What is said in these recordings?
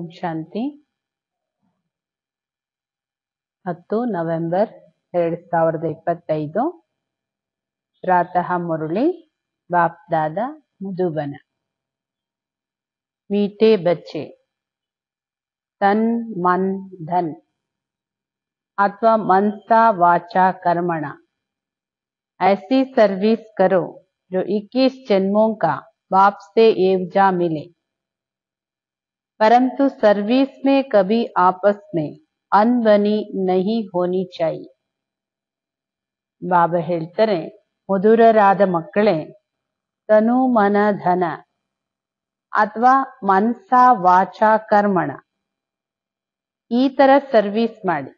ಓಂ ಶಾಂತಿ 10 November 2025 ಪ್ರಾತಃ ಮುರಳಿ बाप दादा मधुबन। मीठे बच्चे, तन मन धन अथवा मनसा वाचा कर्मणा ऐसी सर्विस करो जो 21 जन्मों का बाप से एवजा मिले, परंतु सर्विस में कभी आपस में अनबनी नहीं होनी चाहिए। बाबा ಹೇಳ್ತಾರೆ, ಮಧುರರಾದ ಮಕ್ಕಳೇ, ತನು ಮನ ಧನ ಅಥವಾ ಮನಸ ವಾಚ ಕರ್ಮಣ ಈ ತರ ಸರ್ವಿಸ್ ಮಾಡಿ,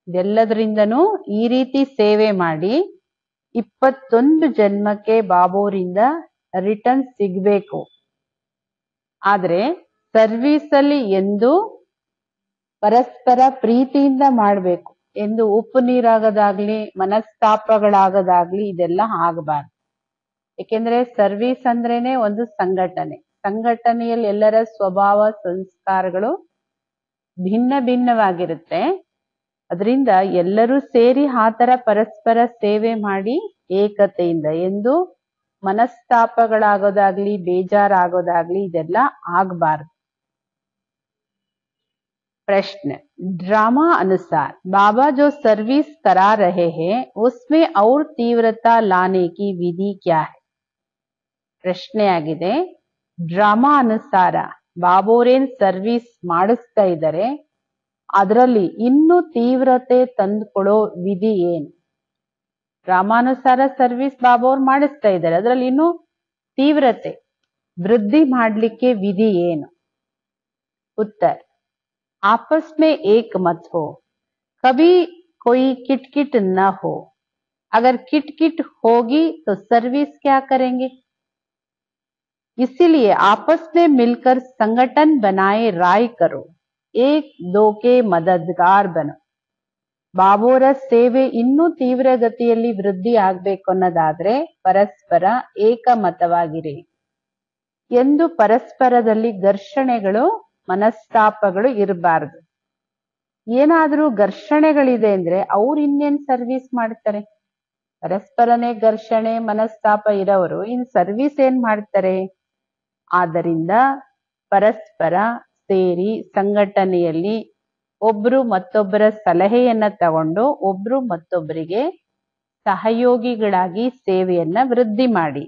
ಇದೆಲ್ಲದರಿಂದನೂ ಈ ರೀತಿ ಸೇವೆ ಮಾಡಿ 21 ಜನ್ಮಕ್ಕೆ ಬಾಬೋರಿಂದ ರಿಟರ್ನ್ ಸಿಗ್ಬೇಕು. ಆದ್ರೆ ಸರ್ವಿಸ್ ಅಲ್ಲಿ ಎಂದು ಪರಸ್ಪರ ಪ್ರೀತಿಯಿಂದ ಮಾಡಬೇಕು, ಎಂದು ಉಪ್ಪು ನೀರಾಗದಾಗ್ಲಿ ಮನಸ್ತಾಪಗಳಾಗದಾಗ್ಲಿ ಇದೆಲ್ಲ ಆಗಬಾರ್ದು. ಏಕೆಂದ್ರೆ ಸರ್ವಿಸ್ ಅಂದ್ರೇನೆ ಒಂದು ಸಂಘಟನೆ. ಸಂಘಟನೆಯಲ್ಲಿ ಎಲ್ಲರ ಸ್ವಭಾವ ಸಂಸ್ಕಾರಗಳು ಭಿನ್ನ ಭಿನ್ನವಾಗಿರುತ್ತೆ. ಅದರಿಂದ ಎಲ್ಲರೂ ಸೇರಿ ಆ ತರ ಪರಸ್ಪರ ಸೇವೆ ಮಾಡಿ ಏಕತೆಯಿಂದ ಎಂದು ಮನಸ್ತಾಪಗಳಾಗೋದಾಗ್ಲಿ ಬೇಜಾರಾಗೋದಾಗ್ಲಿ ಇದೆಲ್ಲ ಆಗಬಾರ್ದು. प्रश्न, ड्रामा अनुसार बाबा जो सर्विस करा रहे हैं उसमें और तीव्रता लाने की विधि क्या है? ಪ್ರಶ್ನೆ ಆಗಿದೆ, ಡ್ರಾಮಾ ಅನುಸಾರ ಬಾಬೋರೇನ್ ಸರ್ವಿಸ್ ಮಾಡಿಸ್ತಾ ಇದ್ದಾರೆ, ಅದರಲ್ಲಿ ಇನ್ನೂ ತೀವ್ರತೆ ತಂದುಕೊಡೋ ವಿಧಿ ಏನು? ಡ್ರಾಮಾನುಸಾರ ಸರ್ವಿಸ್ ಬಾಬೋರ್ ಮಾಡಿಸ್ತಾ ಇದ್ದಾರೆ, ಅದರಲ್ಲಿ ಇನ್ನೂ ತೀವ್ರತೆ ವೃದ್ಧಿ ಮಾಡ್ಲಿಕ್ಕೆ ವಿಧಿ ಏನು? उत्तर, आपस में एक मत हो, कभी कोई किटकिट न हो। अगर किटकिट होगी तो सर्विस क्या करेंगे? इसीलिए आपस में मिलकर संगठन बनाए राय करो, एक दो के मददगार बनो। ಬಾಬೋರ ಸೇವೆ ಇನ್ನೂ ತೀವ್ರಗತಿಯಲ್ಲಿ ವೃದ್ಧಿ ಆಗ್ಬೇಕು ಅನ್ನೋದಾದ್ರೆ ಪರಸ್ಪರ ಏಕಮತವಾಗಿರಿ ಎಂದು ಪರಸ್ಪರದಲ್ಲಿ ಘರ್ಷಣೆಗಳು ಮನಸ್ತಾಪಗಳು ಇರಬಾರದು. ಏನಾದ್ರೂ ಘರ್ಷಣೆಗಳಿದೆ ಅಂದ್ರೆ ಅವ್ರು ಇನ್ನೇನ್ ಸರ್ವಿಸ್ ಮಾಡ್ತಾರೆ? ಪರಸ್ಪರನೇ ಘರ್ಷಣೆ ಮನಸ್ತಾಪ ಇರೋರು ಇನ್ ಸರ್ವಿಸ್ ಏನ್ ಮಾಡ್ತಾರೆ? ಆದ್ದರಿಂದ ಪರಸ್ಪರ ಸೇರಿ ಸಂಘಟನೆಯಲ್ಲಿ ಒಬ್ರು ಮತ್ತೊಬ್ಬರ ಸಲಹೆಯನ್ನ ತಗೊಂಡು ಒಬ್ರು ಮತ್ತೊಬ್ಬರಿಗೆ ಸಹಯೋಗಿಗಳಾಗಿ ಸೇವೆಯನ್ನ ವೃದ್ಧಿ ಮಾಡಿ.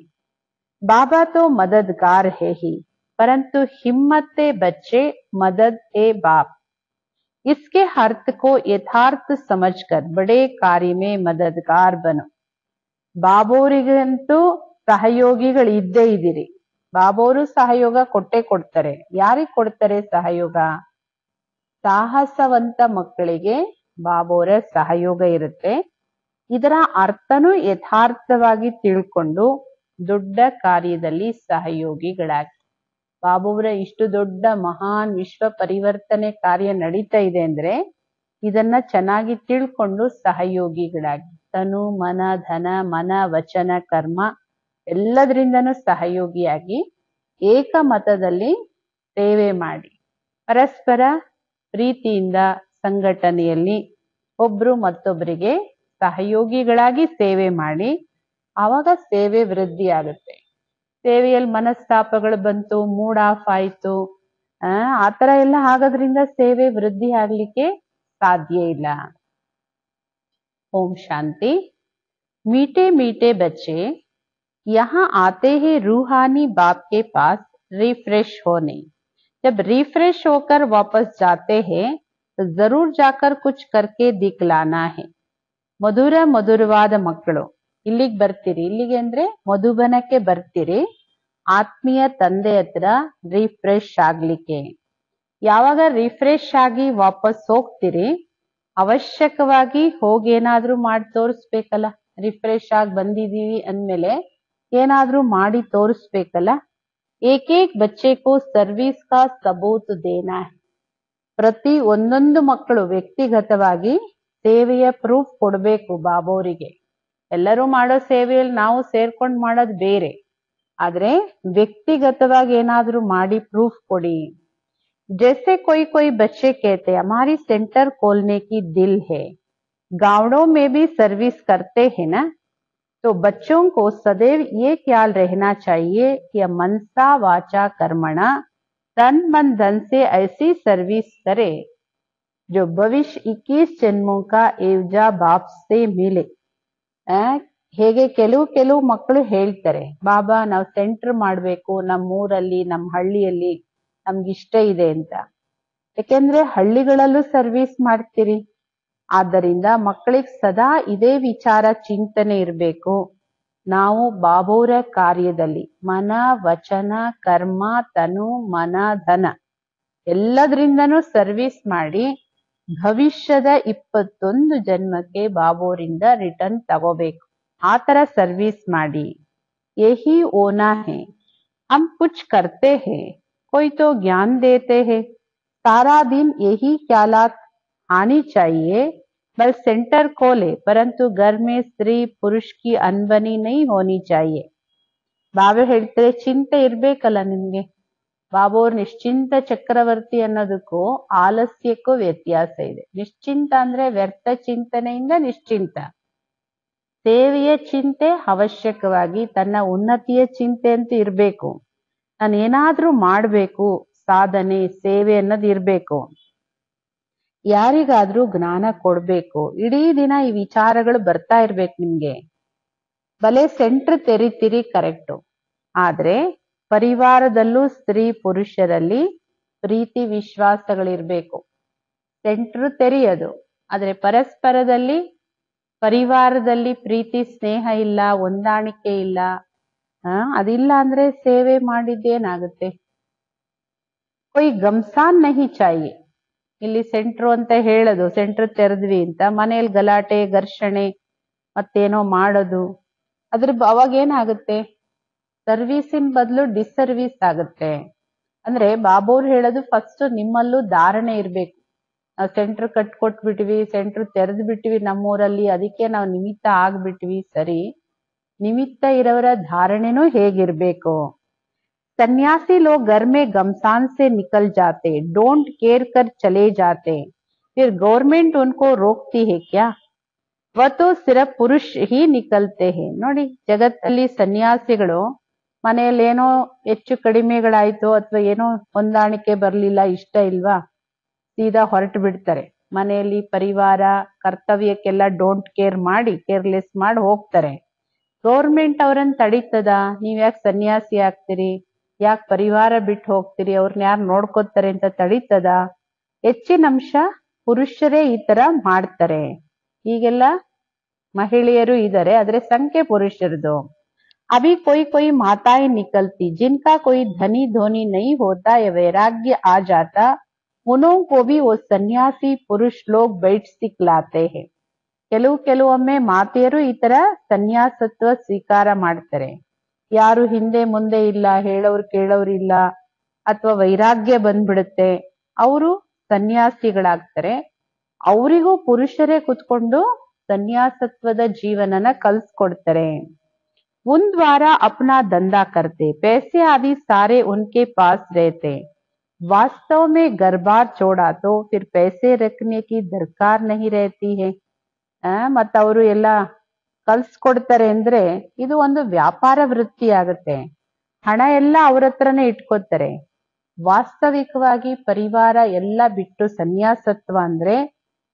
ಬಾಬಾ ತೋ ಮದದ್ಗಾರ್ ಹೇ ಹಿ, परंतु हिम्मते बच्चे मदद ए बाप। इसके अर्थ को यथार्थ समझकर बड़े कार्य में मददगार बनो। ಬಾಬೋರಿಗಂತೂ ಸಹಯೋಗಿಗಳು ಇದ್ದೇ ಇದ್ದೀರಿ. ಬಾಬೋರು ಸಹಯೋಗ ಕೊಟ್ಟೇ ಕೊಡ್ತಾರೆ. ಯಾರಿಗೆ ಕೊಡ್ತಾರೆ ಸಹಯೋಗ? ಸಾಹಸವಂತ ಮಕ್ಕಳಿಗೆ ಬಾಬೋರ ಸಹಯೋಗ ಇರುತ್ತೆ. ಇದರ ಅರ್ಥನೂ ಯಥಾರ್ಥವಾಗಿ ತಿಳ್ಕೊಂಡು ದೊಡ್ಡ ಕಾರ್ಯದಲ್ಲಿ ಸಹಯೋಗಿಗಳಾಗಿ. ಬಾಬೋರ ಇಷ್ಟು ದೊಡ್ಡ ಮಹಾನ್ ವಿಶ್ವ ಪರಿವರ್ತನೆ ಕಾರ್ಯ ನಡೀತಾ ಇದೆ ಅಂದ್ರೆ ಇದನ್ನ ಚೆನ್ನಾಗಿ ತಿಳ್ಕೊಂಡು ಸಹಯೋಗಿಗಳಾಗಿ ತನು ಮನ ಧನ ಮನ ವಚನ ಕರ್ಮ ಎಲ್ಲದರಿಂದನೂ ಸಹಯೋಗಿಯಾಗಿ ಏಕಮತದಲ್ಲಿ ಸೇವೆ ಮಾಡಿ ಪರಸ್ಪರ ಪ್ರೀತಿಯಿಂದ ಸಂಘಟನೆಯಲ್ಲಿ ಒಬ್ರು ಮತ್ತೊಬ್ಬರಿಗೆ ಸಹಯೋಗಿಗಳಾಗಿ ಸೇವೆ ಮಾಡಿ ಆವಾಗ ಸೇವೆ ವೃದ್ಧಿ ಆಗುತ್ತೆ. ಸೇವೆಯಲ್ಲಿ ಮನಸ್ತಾಪಗಳು ಬಂತು, ಮೂಡ್ ಆಫ್ ಆಯ್ತು, ಆತರ ಎಲ್ಲ ಆಗೋದ್ರಿಂದ ಸೇವೆ ವೃದ್ಧಿ ಆಗ್ಲಿಕ್ಕೆ ಸಾಧ್ಯ ಇಲ್ಲ. ओम शांति। मीठे मीठे बच्चे, यहाँ आते हैं रूहानी बाप के पास रिफ्रेश होने। जब रिफ्रेश होकर वापस जाते हैं तो जरूर जाकर कुछ करके दिखलाना है। ಮಧುರ ಮಧುರವಾದ ಮಕ್ಕಳು ಇಲ್ಲಿಗೆ ಬರ್ತೀರಿ. ಇಲ್ಲಿಗೆ ಅಂದ್ರೆ ಮಧುಬನಕ್ಕೆ ಬರ್ತೀರಿ, ಆತ್ಮೀಯ ತಂದೆ ಹತ್ರ ರಿಫ್ರೆಶ್ ಆಗ್ಲಿಕ್ಕೆ. ಯಾವಾಗ ರಿಫ್ರೆಶ್ ಆಗಿ ವಾಪಸ್ ಹೋಗ್ತೀರಿ ಅವಶ್ಯಕವಾಗಿ ಹೋಗಿ ಏನಾದ್ರೂ ಮಾಡಿ ತೋರಿಸ್ಬೇಕಲ್ಲ. ರಿಫ್ರೆಶ್ ಆಗಿ ಬಂದಿದೀವಿ ಅಂದ್ಮೇಲೆ ಏನಾದ್ರೂ ಮಾಡಿ ತೋರಿಸ್ಬೇಕಲ್ಲ. ಏಕೇಕ್ ಬಚ್ಚೆಗೂ ಸರ್ವಿಸ್ ಕಾ ಸಬೂತ್ ದೇನಾ ಹೈ. ಪ್ರತಿ ಒಂದೊಂದು ಮಕ್ಕಳು ವ್ಯಕ್ತಿಗತವಾಗಿ ಸೇವೆಯ ಪ್ರೂಫ್ ಕೊಡ್ಬೇಕು ಬಾಬೋರಿಗೆ. ಎಲ್ಲರೂ ಮಾಡೋ ಸೇವೆಯಲ್ಲಿ ನಾವು ಸೇರ್ಕೊಂಡು ಮಾಡೋದು ಬೇರೆ, ಆದ್ರೆ ವ್ಯಕ್ತಿಗತವಾಗಿ ಏನಾದ್ರೂ ಮಾಡಿ ಪ್ರೂಫ್ ಕೊಡಿ. जैसे कोई कोई बच्चे कहते हैं हमारी सेंटर खोलने की दिल है, गांवों में भी सर्विस करते हैं ना, तो बच्चों को सदैव ये ख्याल रहना चाहिए कि मनसा वाचा कर्मणा तन मन धन से ऐसी सर्विस करे जो भविष्य 21 जन्मों का एवजा बाप से मिले। ಹೇಗೆ ಕೆಲವು ಮಕ್ಕಳು ಹೇಳ್ತಾರೆ, ಬಾಬಾ ನಾವು ಸೆಂಟರ್ ಮಾಡ್ಬೇಕು ನಮ್ಮೂರಲ್ಲಿ ನಮ್ಮ ಹಳ್ಳಿಯಲ್ಲಿ ನಮ್ಗಿಷ್ಟ ಇದೆ ಅಂತ. ಯಾಕೆಂದ್ರೆ ಹಳ್ಳಿಗಳಲ್ಲೂ ಸರ್ವಿಸ್ ಮಾಡ್ತೀರಿ, ಆದ್ದರಿಂದ ಮಕ್ಕಳಿಗೆ ಸದಾ ಇದೇ ವಿಚಾರ ಚಿಂತನೆ ಇರಬೇಕು. ನಾವು ಬಾಬೋರ ಕಾರ್ಯದಲ್ಲಿ ಮನ ವಚನ ಕರ್ಮ ತನು ಮನ ಧನ ಎಲ್ಲದ್ರಿಂದನೂ ಸರ್ವಿಸ್ ಮಾಡಿ ಭವಿಷ್ಯದ 21 ಜನ್ಮಕ್ಕೆ ಬಾಬೋರಿಂದ ರಿಟರ್ನ್ ತಗೋಬೇಕು. ಆ ತರ ಸರ್ವಿಸ್ ಮಾಡಿ. ಯಹಿ ಓನಾ ಹೈ, ಹಮ್ ಕುಚ್ ಕರ್ತೆ ಹೈ, कोई तो ज्ञान देते हैं, सारा दिन यही ख्यालात आनी चाहिए, बस सेंटर खोले परंतु घर में स्त्री पुरुष की अनबनी नहीं होनी चाहिए. ಬಾಬಾ ಹೇಳ್ತಾರೆ ಚಿಂತೆ ಇರ್ಬೇಕಲ್ಲ ನಿಮ್ಗೆ. ಬಾಬೋರ್ ನಿಶ್ಚಿಂತ ಚಕ್ರವರ್ತಿ ಅನ್ನೋದಕ್ಕೂ ಆಲಸ್ಯಕ್ಕೂ ವ್ಯತ್ಯಾಸ ಇದೆ. ನಿಶ್ಚಿಂತ ಅಂದ್ರೆ ವ್ಯರ್ಥ ಚಿಂತನೆಯಿಂದ ನಿಶ್ಚಿಂತ. ಸೇವೆಯ ಚಿಂತೆ ಅವಶ್ಯಕವಾಗಿ ತನ್ನ ಉನ್ನತಿಯ ಚಿಂತೆ ಅಂತ ಇರ್ಬೇಕು. ನಾನು ಏನಾದ್ರೂ ಮಾಡ್ಬೇಕು, ಸಾಧನೆ ಸೇವೆ ಅನ್ನೋದು ಇರ್ಬೇಕು. ಯಾರಿಗಾದ್ರೂ ಜ್ಞಾನ ಕೊಡ್ಬೇಕು, ಇಡೀ ದಿನ ಈ ವಿಚಾರಗಳು ಬರ್ತಾ ಇರ್ಬೇಕು ನಿಮ್ಗೆ. ಭಲೆ ಸೆಂಟರ್ ತೆರಿತೀರಿ ಕರೆಕ್ಟು, ಆದ್ರೆ ಪರಿವಾರದಲ್ಲೂ ಸ್ತ್ರೀ ಪುರುಷರಲ್ಲಿ ಪ್ರೀತಿ ವಿಶ್ವಾಸಗಳಿರ್ಬೇಕು. ಸೆಂಟರ್ ತೆರೆಯೋದು, ಆದ್ರೆ ಪರಸ್ಪರದಲ್ಲಿ ಪರಿವಾರದಲ್ಲಿ ಪ್ರೀತಿ ಸ್ನೇಹ ಇಲ್ಲ, ಹೊಂದಾಣಿಕೆ ಇಲ್ಲ. ಅದಿಲ್ಲ ಅಂದ್ರೆ ಸೇವೆ ಮಾಡಿದ್ದೇನಾಗುತ್ತೆ. ಕೊಯ್ ಗಮ್ಸಾನ್ ನಹಿ ಚಾಹಿಯೆ. ಇಲ್ಲಿ ಸೆಂಟ್ರು ಅಂತ ಹೇಳೋದು, ಸೆಂಟ್ರ್ ತೆರೆದ್ವಿ ಅಂತ ಮನೇಲಿ ಗಲಾಟೆ ಘರ್ಷಣೆ ಮತ್ತೇನೋ ಮಾಡೋದು, ಅವಾಗ ಏನಾಗುತ್ತೆ, ಸರ್ವೀಸಿನ ಬದಲು ಡಿಸ್ಸರ್ವೀಸ್ ಆಗುತ್ತೆ. ಅಂದ್ರೆ ಬಾಬೋರ್ ಹೇಳೋದು ಫಸ್ಟ್ ನಿಮ್ಮಲ್ಲೂ ಧಾರಣೆ ಇರ್ಬೇಕು. ನಾವು ಸೆಂಟ್ರ್ ಕಟ್ಕೊಟ್ಬಿಟ್ವಿ, ಸೆಂಟ್ರ್ ತೆರೆದು ಬಿಟ್ವಿ ನಮ್ಮೂರಲ್ಲಿ, ಅದಕ್ಕೆ ನಾವು ನಿಮಿತ್ತ ಆಗ್ಬಿಟ್ವಿ. ಸರಿ, ನಿಮಿತ್ತ ಇರೋರ ಧಾರಣೆನೂ ಹೇಗಿರ್ಬೇಕು. सन्यासी लोग घर में गमसान से निकल जाते, डोंट केयर कर चले जाते, फिर गवर्नमेंट उनको रोकती है क्या? वह तो सिर्फ पुरुष ही निकलते हैं. ನೋಡಿ, ಜಗತ್ತಲ್ಲಿ ಸನ್ಯಾಸಿಗಳು ಮನೆಯಲ್ಲಿ ಏನೋ ಹೆಚ್ಚು ಕಡಿಮೆಗಳಾಯ್ತು ಅಥವಾ ಏನೋ ಹೊಂದಾಣಿಕೆ ಬರ್ಲಿಲ್ಲ, ಇಷ್ಟ ಇಲ್ವಾ, ಸೀದಾ ಹೊರಟು ಬಿಡ್ತಾರೆ. ಮನೆಯಲ್ಲಿ ಪರಿವಾರ ಕರ್ತವ್ಯಕ್ಕೆಲ್ಲ ಡೋಂಟ್ ಕೇರ್ ಮಾಡಿ, ಕೇರ್ಲೆಸ್ ಮಾಡಿ ಹೋಗ್ತಾರೆ. ಗೌರ್ಮೆಂಟ್ ಅವ್ರನ್ನ ತಡೀತದ, ನೀವ್ ಯಾಕೆ ಸನ್ಯಾಸಿ ಆಗ್ತೀರಿ, ಯಾಕೆ ಪರಿವಾರ ಬಿಟ್ಟು ಹೋಗ್ತೀರಿ, ಅವ್ರನ್ನ ಯಾರು ನೋಡ್ಕೋತಾರೆ ಅಂತ ತಡೀತದ. ಹೆಚ್ಚಿನ ಅಂಶ ಪುರುಷರೇ ಈ ತರ ಮಾಡ್ತಾರೆ. ಈಗೆಲ್ಲ ಮಹಿಳೆಯರು ಇದ್ದಾರೆ, ಆದ್ರೆ ಸಂಖ್ಯೆ ಪುರುಷರದು. अभी कोई कोई माताएं निकलती जिनका कोई धनी धोनी नहीं होता या वैराग्य आ जाता, उन्हों को भी वो सन्यासी पुरुष लोग बैठ सिखलाते हैं. ಕೆಲವೊಮ್ಮೆ ಮಾತೆಯರು ಈ ತರ ಸನ್ಯಾಸತ್ವ ಸ್ವೀಕಾರ ಮಾಡ್ತಾರೆ. ಯಾರು ಹಿಂದೆ ಮುಂದೆ ಇಲ್ಲ, ಹೇಳೋರು ಕೇಳೋರು ಇಲ್ಲ, ಅಥವಾ ವೈರಾಗ್ಯ ಬಂದ್ಬಿಡುತ್ತೆ, ಅವರು ಸನ್ಯಾಸಿಗಳಾಗ್ತಾರೆ. ಅವರಿಗೂ ಪುರುಷರೇ ಕುತ್ಕೊಂಡು ಸನ್ಯಾಸತ್ವದ ಜೀವನನ ಕಲ್ಸ್ಕೊಡ್ತಾರೆ. उन द्वारा अपना धंधा करते, पैसे आदि सारे उनके पास रहते, वास्तव में घर बार छोड़ा तो फिर पैसे रखने की दरकार नहीं रहती है. ಮತ್ತ ಅವರು ಎಲ್ಲ ಕಲ್ಸ್ಕೊಡ್ತಾರೆ ಅಂದ್ರೆ ಇದು ಒಂದು ವ್ಯಾಪಾರ ವೃತ್ತಿ ಆಗುತ್ತೆ. ಹಣ ಎಲ್ಲ ಅವ್ರ ಹತ್ರನೇ ಇಟ್ಕೋತಾರೆ. ವಾಸ್ತವಿಕವಾಗಿ ಪರಿವಾರ ಎಲ್ಲ ಬಿಟ್ಟು ಸನ್ಯಾಸತ್ವ ಅಂದ್ರೆ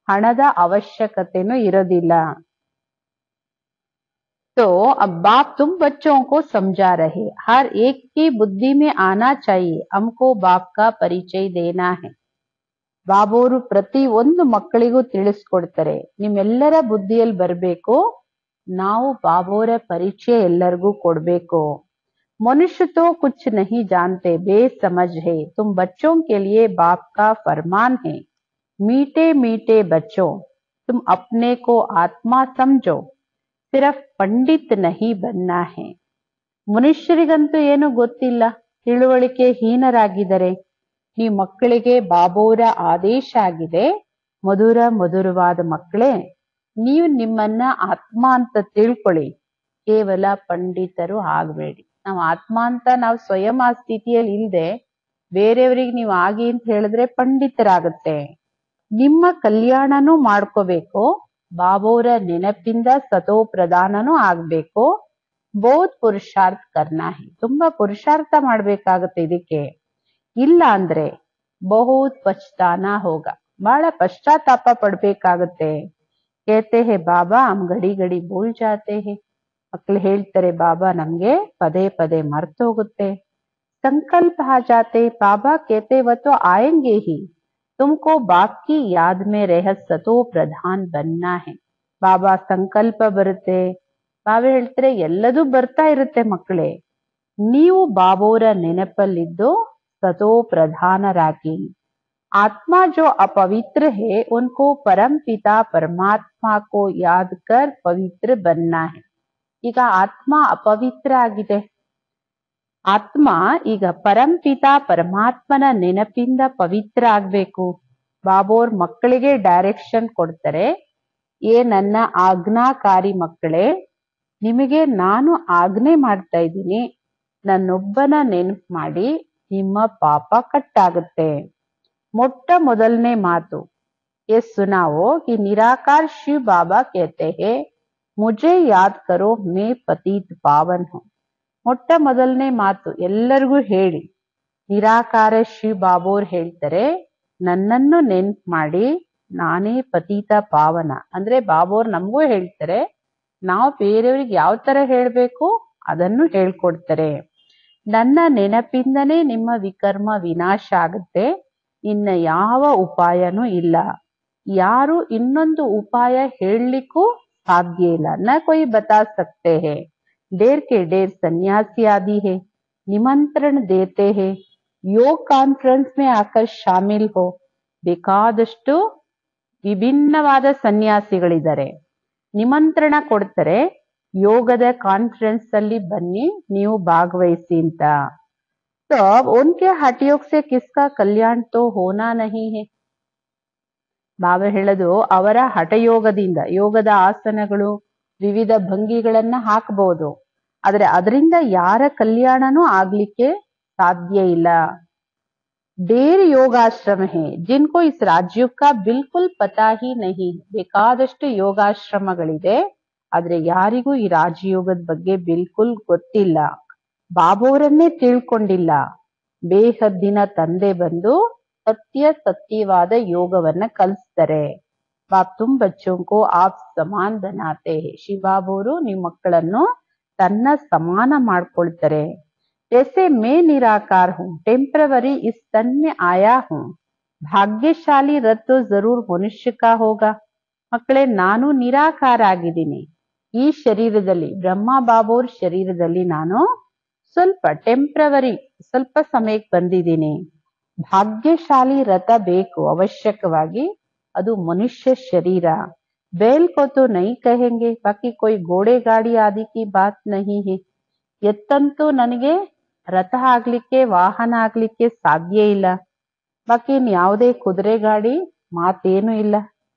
ಹಣದ ಅವಶ್ಯಕತೆನೂ ಇರೋದಿಲ್ಲ. तो अब बाप तुम बच्चों को समझा रहे, हर एक की बुद्धि में आना चाहिए, हमको बाप का परिचय देना है. ಬಾಬೋರು ಪ್ರತಿ ಒಂದು ಮಕ್ಕಳಿಗೂ ತಿಳಿಸ್ಕೊಡ್ತಾರೆ, ನಿಮ್ಮೆಲ್ಲರ ಬುದ್ಧಿಯಲ್ಲಿ ಬರ್ಬೇಕು, ನಾವು ಬಾಬೋರ ಪರಿಚಯ ಎಲ್ಲರಿಗೂ ಕೊಡ್ಬೇಕು. मनुष्य तो कुछ नहीं जानते, बेसमझ है, तुम बच्चों के लिए बाप का फरमान है, मीठे मीठे बच्चों तुम अपने को आत्मा समझो, सिर्फ पंडित नहीं बनना है. ಮನುಷ್ಯರಿಗಂತೂ ಏನು ಗೊತ್ತಿಲ್ಲ, ತಿಳುವಳಿಕೆ ಹೀನರಾಗಿದ್ದಾರೆ. ನೀವು ಮಕ್ಕಳಿಗೆ ಬಾಬೋರ ಆದೇಶ ಆಗಿದೆ, ಮಧುರವಾದ ಮಕ್ಕಳೇ, ನೀವು ನಿಮ್ಮನ್ನ ಆತ್ಮ ಅಂತ ತಿಳ್ಕೊಳ್ಳಿ, ಕೇವಲ ಪಂಡಿತರು ಆಗ್ಬೇಡಿ. ನಾವು ಆತ್ಮ ಅಂತ ನಾವು ಸ್ವಯಂ ಆ ಸ್ಥಿತಿಯಲ್ಲಿ ಇಲ್ಲದೆ ಬೇರೆಯವರಿಗೆ ನೀವು ಆಗಿ ಅಂತ ಹೇಳಿದ್ರೆ ಪಂಡಿತರಾಗುತ್ತೆ. ನಿಮ್ಮ ಕಲ್ಯಾಣನೂ ಮಾಡ್ಕೋಬೇಕು, ಬಾಬೋರ ನೆನಪಿಂದ ಸತೋ ಪ್ರಧಾನನೂ ಆಗ್ಬೇಕು. ಬಹುತ್ ಪುರುಷಾರ್ಥ ಕರ್ನಾ ಹೈ, ತುಂಬಾ ಪುರುಷಾರ್ಥ ಮಾಡ್ಬೇಕಾಗತ್ತೆ ಇದಕ್ಕೆ. ಇಲ್ಲ ಅಂದ್ರೆ ಬಹುತ್ ಪಚ್ತಾನ ಹೋಗ, ಬಹಳ ಪಶ್ಚಾತ್ತಾಪ ಪಡ್ಬೇಕಾಗತ್ತೆ. ಕೇತೆ ಹೇ ಬಾಬಾ ಹಮ್ ಗಡಿ ಗಡಿ ಭೂಲ್ ಜಾತೆ ಹೇ, ಮಕ್ಕಳು ಹೇಳ್ತಾರೆ ಬಾಬಾ ನಮ್ಗೆ ಪದೇ ಪದೇ ಮರ್ತೋಗುತ್ತೆ. संकल्प आ जाते, बाबा कहते वह तो आएंगे ही, तुमको बाप की याद में रह सतो प्रधान बनना है. ಬಾಬಾ ಸಂಕಲ್ಪ ಬರುತ್ತೆ, ಬಾಬಾ ಹೇಳ್ತಾರೆ ಎಲ್ಲದೂ ಬರ್ತಾ ಇರುತ್ತೆ ಮಕ್ಕಳೇ, ನೀವು ಬಾಬೋರ ನೆನಪಲ್ಲಿದ್ದು ಸತೋ ಪ್ರಧಾನರಾಗಿ. आत्मा जो अपवित्र है उनको परम पिता परमात्मा को याद कर पवित्र बनना है. ಈಗ ಆತ್ಮ ಅಪವಿತ್ರ ಆಗಿದೆ, ಆತ್ಮ ಈಗ ಪರಂಪಿತ ಪರಮಾತ್ಮನ ನೆನಪಿಂದ ಪವಿತ್ರ ಆಗ್ಬೇಕು. ಬಾಬೋರ್ ಮಕ್ಕಳಿಗೆ ಡೈರೆಕ್ಷನ್ ಕೊಡ್ತಾರೆ, ಏ ನನ್ನ ಆಜ್ಞಾಕಾರಿ ಮಕ್ಕಳೇ, ನಿಮಗೆ ನಾನು ಆಜ್ಞೆ ಮಾಡ್ತಾ ಇದ್ದೀನಿ, ನನ್ನೊಬ್ಬನ ನೆನಪು ಮಾಡಿ, ನಿಮ್ಮ ಪಾಪ ಕಟ್ಟಾಗುತ್ತೆ. ಮೊಟ್ಟ ಮೊದಲನೇ ಮಾತು ये सुनाओ कि निराकार शिव बाबा कहते हैं मुझे याद करो मैं पतित पावन हूँ. ಮೊಟ್ಟ ಮೊದಲನೇ ಮಾತು ಎಲ್ಲರಿಗೂ ಹೇಳಿ. ನಿರಾಕಾರ ಶಿವ ಬಾಬೋರ್ ಹೇಳ್ತಾರೆ ನನ್ನನ್ನು ನೆನ್ಪು ಮಾಡಿ, ನಾನೇ ಪತಿತ ಪಾವನ. ಅಂದ್ರೆ ಬಾಬೋರ್ ನಮಗೂ ಹೇಳ್ತಾರೆ, ನಾವು ಬೇರೆಯವ್ರಿಗೆ ಯಾವ ತರ ಹೇಳ್ಬೇಕು ಅದನ್ನು ಹೇಳ್ಕೊಡ್ತಾರೆ. ನನ್ನ ನೆನಪಿಂದನೇ ನಿಮ್ಮ ವಿಕರ್ಮ ವಿನಾಶ ಆಗುತ್ತೆ, ಇನ್ನ ಯಾವ ಉಪಾಯನೂ ಇಲ್ಲ. ಯಾರು ಇನ್ನೊಂದು ಉಪಾಯ ಹೇಳಲಿಕ್ಕೂ ಸಾಧ್ಯ ಇಲ್ಲ. ನ ಕೊಯ್ ಬತಾ ಸಕ್ತೆ ಹೇ, ढेर के ढेर सन्यासी आदि है, निमंत्रण देते हैं, योग ಕಾನ್ಫರೆನ್ಸ್ में आकर शामिल हो. ಬೇಕಾದಷ್ಟು ವಿಭಿನ್ನವಾದ ಸನ್ಯಾಸಿಗಳಿದ್ದಾರೆ, ನಿಮಂತ್ರಣ ಕೊಡ್ತಾರೆ, ಯೋಗದ ಕಾನ್ಫರೆನ್ಸ್ ಅಲ್ಲಿ ಬನ್ನಿ, ನೀವು ಭಾಗವಹಿಸಿ ಅಂತ. तो उनके हठ योग से किसका कल्याण तो होना नहीं है. ಬಾಬಾ ಹೇಳೋದು ಅವರ ಹಠಯೋಗದಿಂದ, ಯೋಗದ ಆಸನಗಳು ವಿವಿಧ ಭಂಗಿಗಳನ್ನ ಹಾಕಬಹುದು, ಆದ್ರೆ ಅದರಿಂದ ಯಾರ ಕಲ್ಯಾಣನೂ ಆಗ್ಲಿಕ್ಕೆ ಸಾಧ್ಯ ಇಲ್ಲ. ढेर ಯೋಗಾಶ್ರಮ ಹೇ ಜಿನ್ಕೋ ಇಸ್ ರಾಜಯುಗ್ ಕಾ ಬಿಲ್ಕುಲ್ ಪತಾ ಹಿ ನಹಿ. ಬೇಕಾದಷ್ಟು ಯೋಗಾಶ್ರಮಗಳಿದೆ, ಆದ್ರೆ ಯಾರಿಗೂ ಈ ರಾಜಯೋಗದ ಬಗ್ಗೆ ಬಿಲ್ಕುಲ್ ಗೊತ್ತಿಲ್ಲ, ಬಾಬೋರನ್ನೇ ತಿಳ್ಕೊಂಡಿಲ್ಲ. ಬೇಹದ್ದಿನ ತಂದೆ ಬಂದು ಸತ್ಯವಾದ ಯೋಗವನ್ನ ಕಲಿಸ್ತಾರೆ. ಬಾಪ್ ತುಮ್ ಬಚ್ಚೋಂಕೋ ಆಪ್ ಸಮಾನ್ ಬನಾತೆ ಹೇ. ಶಿವಬಾಬೋರು ನಿಮ್ಮ ಮಕ್ಕಳನ್ನು ತನ್ನ ಸಮಾನ ಮಾಡ್ಕೊಳ್ತಾರೆ. जैसे मैं निराकार हूँ, टेम्पररी इस तन में आया हूँ, भाग्यशाली रथ तो जरूर मनुष्य का होगा. ಮಕ್ಕಳೇ, ನಾನು ನಿರಾಕಾರ ಆಗಿದ್ದೀನಿ, ಈ ಶರೀರದಲ್ಲಿ ಬ್ರಹ್ಮ ಬಾಬೋರ್ ಶರೀರದಲ್ಲಿ ನಾನು ಸ್ವಲ್ಪ ಟೆಂಪ್ರವರಿ, ಸ್ವಲ್ಪ ಸಮಯಕ್ಕೆ ಬಂದಿದ್ದೀನಿ. ಭಾಗ್ಯಶಾಲಿ ರಥ ಬೇಕು ಅವಶ್ಯಕವಾಗಿ, ಅದು ಮನುಷ್ಯ ಶರೀರ. बैल को तो नहीं कहेंगे, बाकी कोई घोड़े गाड़ी आदि की बात नहीं है. ಎತ್ತಂತೂ ನನಗೆ ರಥ ಆಗ್ಲಿಕ್ಕೆ, ವಾಹನ ಆಗ್ಲಿಕ್ಕೆ ಸಾಧ್ಯ ಇಲ್ಲ, ಬಾಕಿ ಯಾವುದೇ ಕುದುರೆ ಗಾಡಿ ಮಾತೇನು ಇಲ್ಲ.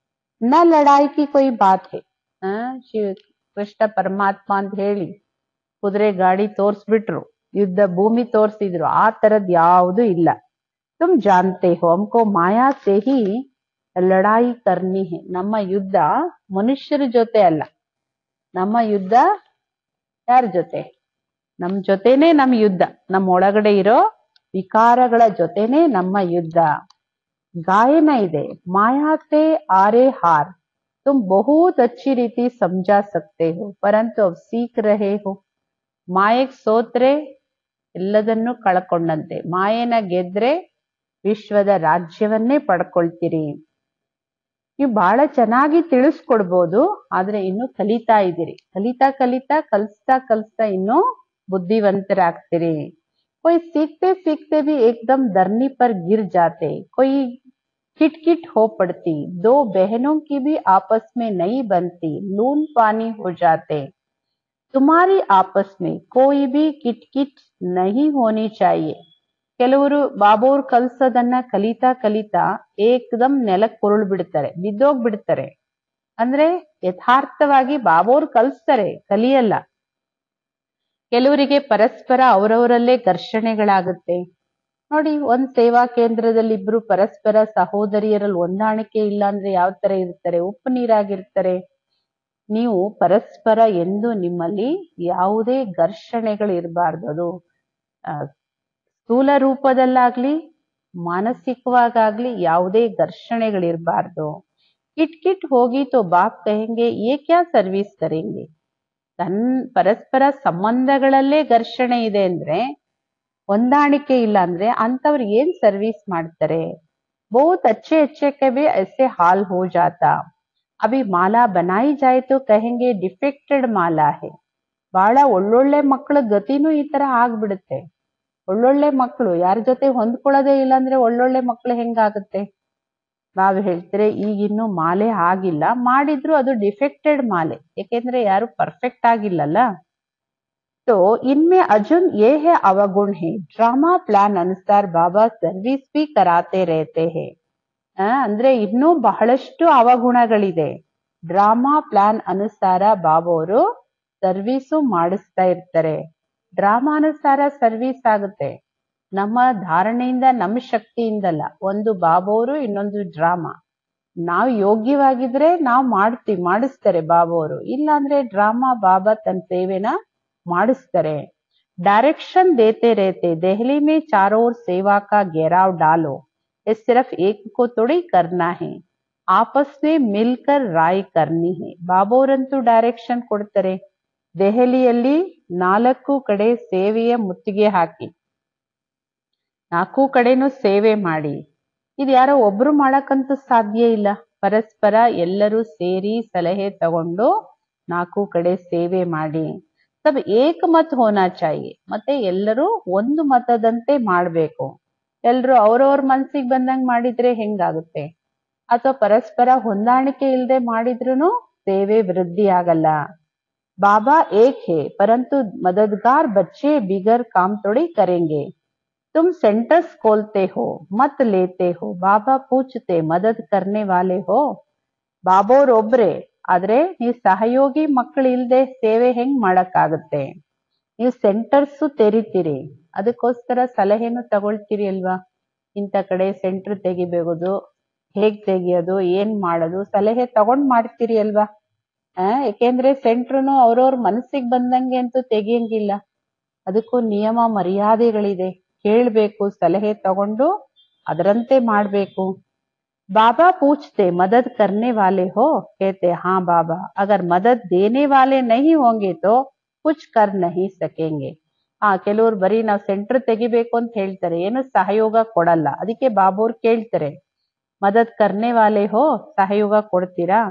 ನ ಲಡಾಯಿ ಕಿ ಕೊಯ್ ಬಾತ್ ಹೇ. ಶಿವ ಕೃಷ್ಣ ಪರಮಾತ್ಮ ಅಂತ ಹೇಳಿ ಕುದುರೆ ಗಾಡಿ ತೋರ್ಸ್ಬಿಟ್ರು, ಯುದ್ಧ ಭೂಮಿ ತೋರ್ಸಿದ್ರು, ಆ ತರದ್ ಯಾವುದು ಇಲ್ಲ. ತುಮ್ ಜಾನ್ತೆ ಹೋ ಹಮ್ಕೋ ಮಾಯಾ ಸೇ ಹಿ ಲಡಾಯಿ ಕರ್ನಿ ಹೇ. ನಮ್ಮ ಯುದ್ಧ ಮನುಷ್ಯರ ಜೊತೆ ಅಲ್ಲ, ನಮ್ಮ ಯುದ್ಧ ಯಾರ ಜೊತೆ? ನಮ್ ಜೊತೆನೆ ನಮ್ ಯುದ್ಧ, ನಮ್ಮ ಒಳಗಡೆ ಇರೋ ವಿಕಾರಗಳ ಜೊತೆನೆ ನಮ್ಮ ಯುದ್ಧ. ಗಾಯನ ಇದೆ, ಮಾಯಾ ಸೇ ಆರೆ ಹಾರ್ ತುಮ್ ಬಹುತ್ ಅಚ್ಚಿ ರೀತಿ ಸಮಜಾ ಸಕ್ತೆ ಹೋ, ಪರಂತು ಅವ್ ಸೀಖ್ ರಹೆ ಹೋ. ಮಾಯೆಗ್ ಸೋತ್ರೆ ಎಲ್ಲದನ್ನು ಕಳ್ಕೊಂಡಂತೆ, ಮಾಯೆನ ಗೆದ್ರೆ ವಿಶ್ವದ ರಾಜ್ಯವನ್ನೇ ಪಡ್ಕೊಳ್ತೀರಿ. ನೀವು ಬಹಳ ಚೆನ್ನಾಗಿ ತಿಳಿಸ್ಕೊಡ್ಬೋದು, ಆದ್ರೆ ಇನ್ನು ಕಲಿತಾ ಇದ್ದೀರಿ. ಕಲಿತಾ ಕಲಿತಾ ಕಲಿಸ್ತಾ ಕಲಿಸ್ತಾ ಇನ್ನು बुद्धिवंतराಗ್ತೀರಿ. कोई सीखते सीखते भी एकदम धरनी पर गिर जाते, कोई किटकिट हो पड़ती, दो बहनों की भी आपस में नहीं बनती, लून पानी हो जाते. तुम्हारी आपस में कोई भी किटकिट नहीं होनी चाहिए. ಕೆಲವರು ಬಾಬೋರ್ ಕಲ್ಸೋದನ್ನ ಕಲಿತಾ ಕಲಿತಾ ಏಕದಮ್ ನೆಲಕ್ಕೆ ಉರುಳು ಬಿಡ್ತಾರೆ, ಬಿದ್ದೋಗ್ಬಿಡ್ತಾರೆ. ಅಂದ್ರೆ ಯಥಾರ್ಥವಾಗಿ ಬಾಬೋರ್ ಕಲಿಸ್ತಾರೆ, ಕಲಿಯಲ್ಲ. ಕೆಲವರಿಗೆ ಪರಸ್ಪರ ಅವರವರಲ್ಲೇ ಘರ್ಷಣೆಗಳಾಗುತ್ತೆ, ನೋಡಿ, ಒಂದ್ ಸೇವಾ ಕೇಂದ್ರದಲ್ಲಿ ಇಬ್ರು ಪರಸ್ಪರ ಸಹೋದರಿಯರಲ್ಲಿ ಹೊಂದಾಣಿಕೆ ಇಲ್ಲ ಅಂದ್ರೆ ಯಾವ ತರ ಇರ್ತಾರೆ? ಉಪ್ಪು ನೀರಾಗಿರ್ತಾರೆ. ನೀವು ಪರಸ್ಪರ ಎಂದು ನಿಮ್ಮಲ್ಲಿ ಯಾವುದೇ ಘರ್ಷಣೆಗಳು ಇರಬಾರ್ದು. ಅದು ಸ್ಥೂಲ ರೂಪದಲ್ಲಾಗ್ಲಿ ಮಾನಸಿಕವಾಗಾಗ್ಲಿ ಯಾವುದೇ ಘರ್ಷಣೆಗಳಿರಬಾರ್ದು. ಕಿಟ್ ಹೋಗಿ ತೋ ಬಾಪ್ ಕಹೆಂಗೆ, ಯೇ ಕ್ಯಾ ಸರ್ವಿಸ್ ಕರೆಂಗೆ? ಪರಸ್ಪರ ಸಂಬಂಧಗಳಲ್ಲೇ ಘರ್ಷಣೆ ಇದೆ ಅಂದ್ರೆ, ಹೊಂದಾಣಿಕೆ ಇಲ್ಲ ಅಂದ್ರೆ ಅಂತವ್ರು ಏನ್ ಸರ್ವಿಸ್ ಮಾಡ್ತಾರೆ? ಬಹುತ್ ಅಚ್ಚೆ ಅಚ್ಚೆ ಕೆ ಭಿ ಐಸೆ ಹಾಲ್ ಹೋ ಜಾತಾ. ಅಭಿ ಮಾಲಾ ಬನಾಯಿ ಜಾಯ್ ತೋ ಕಹೆಂಗೆ ಡಿಫೆಕ್ಟೆಡ್ ಮಾಲಾ ಹೇ. ಬಹಳ ಒಳ್ಳೊಳ್ಳೆ ಮಕ್ಕಳ ಗತಿನೂ ಈ ತರ ಆಗ್ಬಿಡುತ್ತೆ. ಒಳ್ಳೊಳ್ಳೆ ಮಕ್ಕಳು ಯಾರ ಜೊತೆ ಹೊಂದ್ಕೊಳ್ಳೋದೇ ಇಲ್ಲ ಅಂದ್ರೆ ಒಳ್ಳೊಳ್ಳೆ ಮಕ್ಕಳು ಹೆಂಗಾಗುತ್ತೆ? ನಾವು ಹೇಳ್ತಾರೆ ಈಗಿನ್ನು ಮಾಲೆ ಆಗಿಲ್ಲ, ಮಾಡಿದ್ರು ಅದು ಡಿಫೆಕ್ಟೆಡ್ ಮಾಲೆ, ಯಾಕೆಂದ್ರೆ ಯಾರು ಪರ್ಫೆಕ್ಟ್ ಆಗಿಲ್ಲಲ್ಲ. तो इनमें अर्जुन ये है अवगुण है। ड्रामा प्लान अनुसार बाबा सर्विस भी कराते रहते हैं। ಅಂದ್ರೆ ಇನ್ನೂ ಬಹಳಷ್ಟು ಅವಗುಣಗಳಿದೆ. ಡ್ರಾಮಾ ಪ್ಲಾನ್ ಅನುಸಾರ ಬಾಬಾ ಅವರು ಸರ್ವಿಸು ಮಾಡಿಸ್ತಾ ಇರ್ತಾರೆ. ಡ್ರಾಮಾನುಸಾರ ಸರ್ವಿಸ್ ಆಗುತ್ತೆ. ನಮ್ಮ ಧಾರಣೆಯಿಂದ, ನಮ್ಮ ಶಕ್ತಿಯಿಂದಲ್ಲ. ಒಂದು ಬಾಬಾ ಅವರು, ಇನ್ನೊಂದು ಡ್ರಾಮಾ. ನಾವು ಯೋಗ್ಯವಾಗಿದ್ರೆ ನಾವು ಮಾಡಿಸ್ತಾರೆ ಬಾಬಾ ಅವರು. ಇಲ್ಲ ಅಂದ್ರೆ ಡ್ರಾಮಾ ಬಾಬಾ ತನ್ನ ಸೇವೆನ ಮಾಡಿಸ್ತಾರೆ. डायरेक्शन देते रहते, दहली में चारों ओर सेवा का घेराव डालो, ये सिर्फ एक को थोड़ी करना है, आपस में मिलकर राय करनी है. ಬಾಬೋರಂತೂ ಡೈರೆಕ್ಷನ್ ಕೊಡ್ತಾರೆ. ದೆಹಲಿಯಲ್ಲಿ 4 ಕಡೆ ಸೇವೆಯ ಮುತ್ತಿಗೆ ಹಾಕಿ, 4 ಕಡೆನೂ ಸೇವೆ ಮಾಡಿ. ಇದು ಯಾರೋ ಒಬ್ರು ಮಾಡಕ್ಕಂತೂ ಸಾಧ್ಯ ಇಲ್ಲ. ಪರಸ್ಪರ ಎಲ್ಲರೂ ಸೇರಿ ಸಲಹೆ ತಗೊಂಡು 4 ಕಡೆ ಸೇವೆ ಮಾಡಿ. ತಬ್ ಏಕ ಮತ್ ಹೋನಾ ಚಾಹಿಯೆ. ಮತ್ತೆ ಎಲ್ಲರೂ ಒಂದು ಮತದಂತೆ ಮಾಡ್ಬೇಕು. ಎಲ್ರು ಅವ್ರವ್ರ ಮನ್ಸಿಗೆ ಬಂದಂಗ್ ಮಾಡಿದ್ರೆ ಹೆಂಗಾಗುತ್ತೆ? ಅಥವಾ ಪರಸ್ಪರ ಹೊಂದಾಣಿಕೆ ಇಲ್ಲದೆ ಮಾಡಿದ್ರೂ ಸೇವೆ ವೃದ್ಧಿ ಆಗಲ್ಲ. ಬಾಬಾ ಏಕ್ ಹೇ ಪರಂತು ಮದದ್ಗಾರ್ ಬಚ್ಚೆ ಬಿಗರ್ ಕಾಮ್ ಥೋಡಿ ಕರೆಂಗೆ. तुम सेंटर्स खोलते हो, मत लेते हो. बाबा पूछते मदद करने वाले हो. ಬಾಬೋರ್ ಒಬ್ರೆ, ಆದ್ರೆ ನೀವು ಸಹಯೋಗಿ ಮಕ್ಕಳು ಇಲ್ದೆ ಸೇವೆ ಹೆಂಗ್ ಮಾಡಕ್ಕಾಗತ್ತೆ? ನೀವು ಸೆಂಟರ್ಸ್ ತೆರಿತೀರಿ, ಅದಕ್ಕೋಸ್ಕರ ಸಲಹೆನು ತಗೊಳ್ತೀರಿ ಅಲ್ವಾ? ಇಂಥ ಕಡೆ ಸೆಂಟರ್ ತೆಗಿಬಹುದು, ಹೇಗ್ ತೆಗಿಯೋದು, ಏನ್ ಮಾಡೋದು, ಸಲಹೆ ತಗೊಂಡ್ ಮಾಡ್ತೀರಿ ಅಲ್ವಾ? ಯಾಕೆಂದ್ರೆ ಸೆಂಟ್ರುನು ಅವ್ರವ್ರ ಮನಸ್ಸಿಗೆ ಬಂದಂಗೆ ಅಂತೂ ತೆಗಿಯಂಗಿಲ್ಲ. ಅದಕ್ಕೂ ನಿಯಮ ಮರ್ಯಾದೆಗಳಿದೆ. ಕೇಳ್ಬೇಕು, ಸಲಹೆ ತಗೊಂಡು ಅದರಂತೆ ಮಾಡ್ಬೇಕು. बाबा पूछते मदद करने वाले हो? कहते हाँ बाबा, अगर मदद देने वाले नहीं होंगे तो कुछ कर नहीं सकेंगे. ಕೆಲವ್ರು ಬರೀ ನಾವು ಸೆಂಟರ್ ತೆಗಿಬೇಕು ಅಂತ ಹೇಳ್ತಾರೆ, ಏನು ಸಹಯೋಗ ಕೊಡಲ್ಲ. ಅದಕ್ಕೆ ಬಾಬೋರ್ ಕೇಳ್ತಾರೆ, ಮದದ್ ಕರ್ನೆ ವಾಲೆ ಹೋ, ಸಹಯೋಗ ಕೊಡ್ತೀರಾ?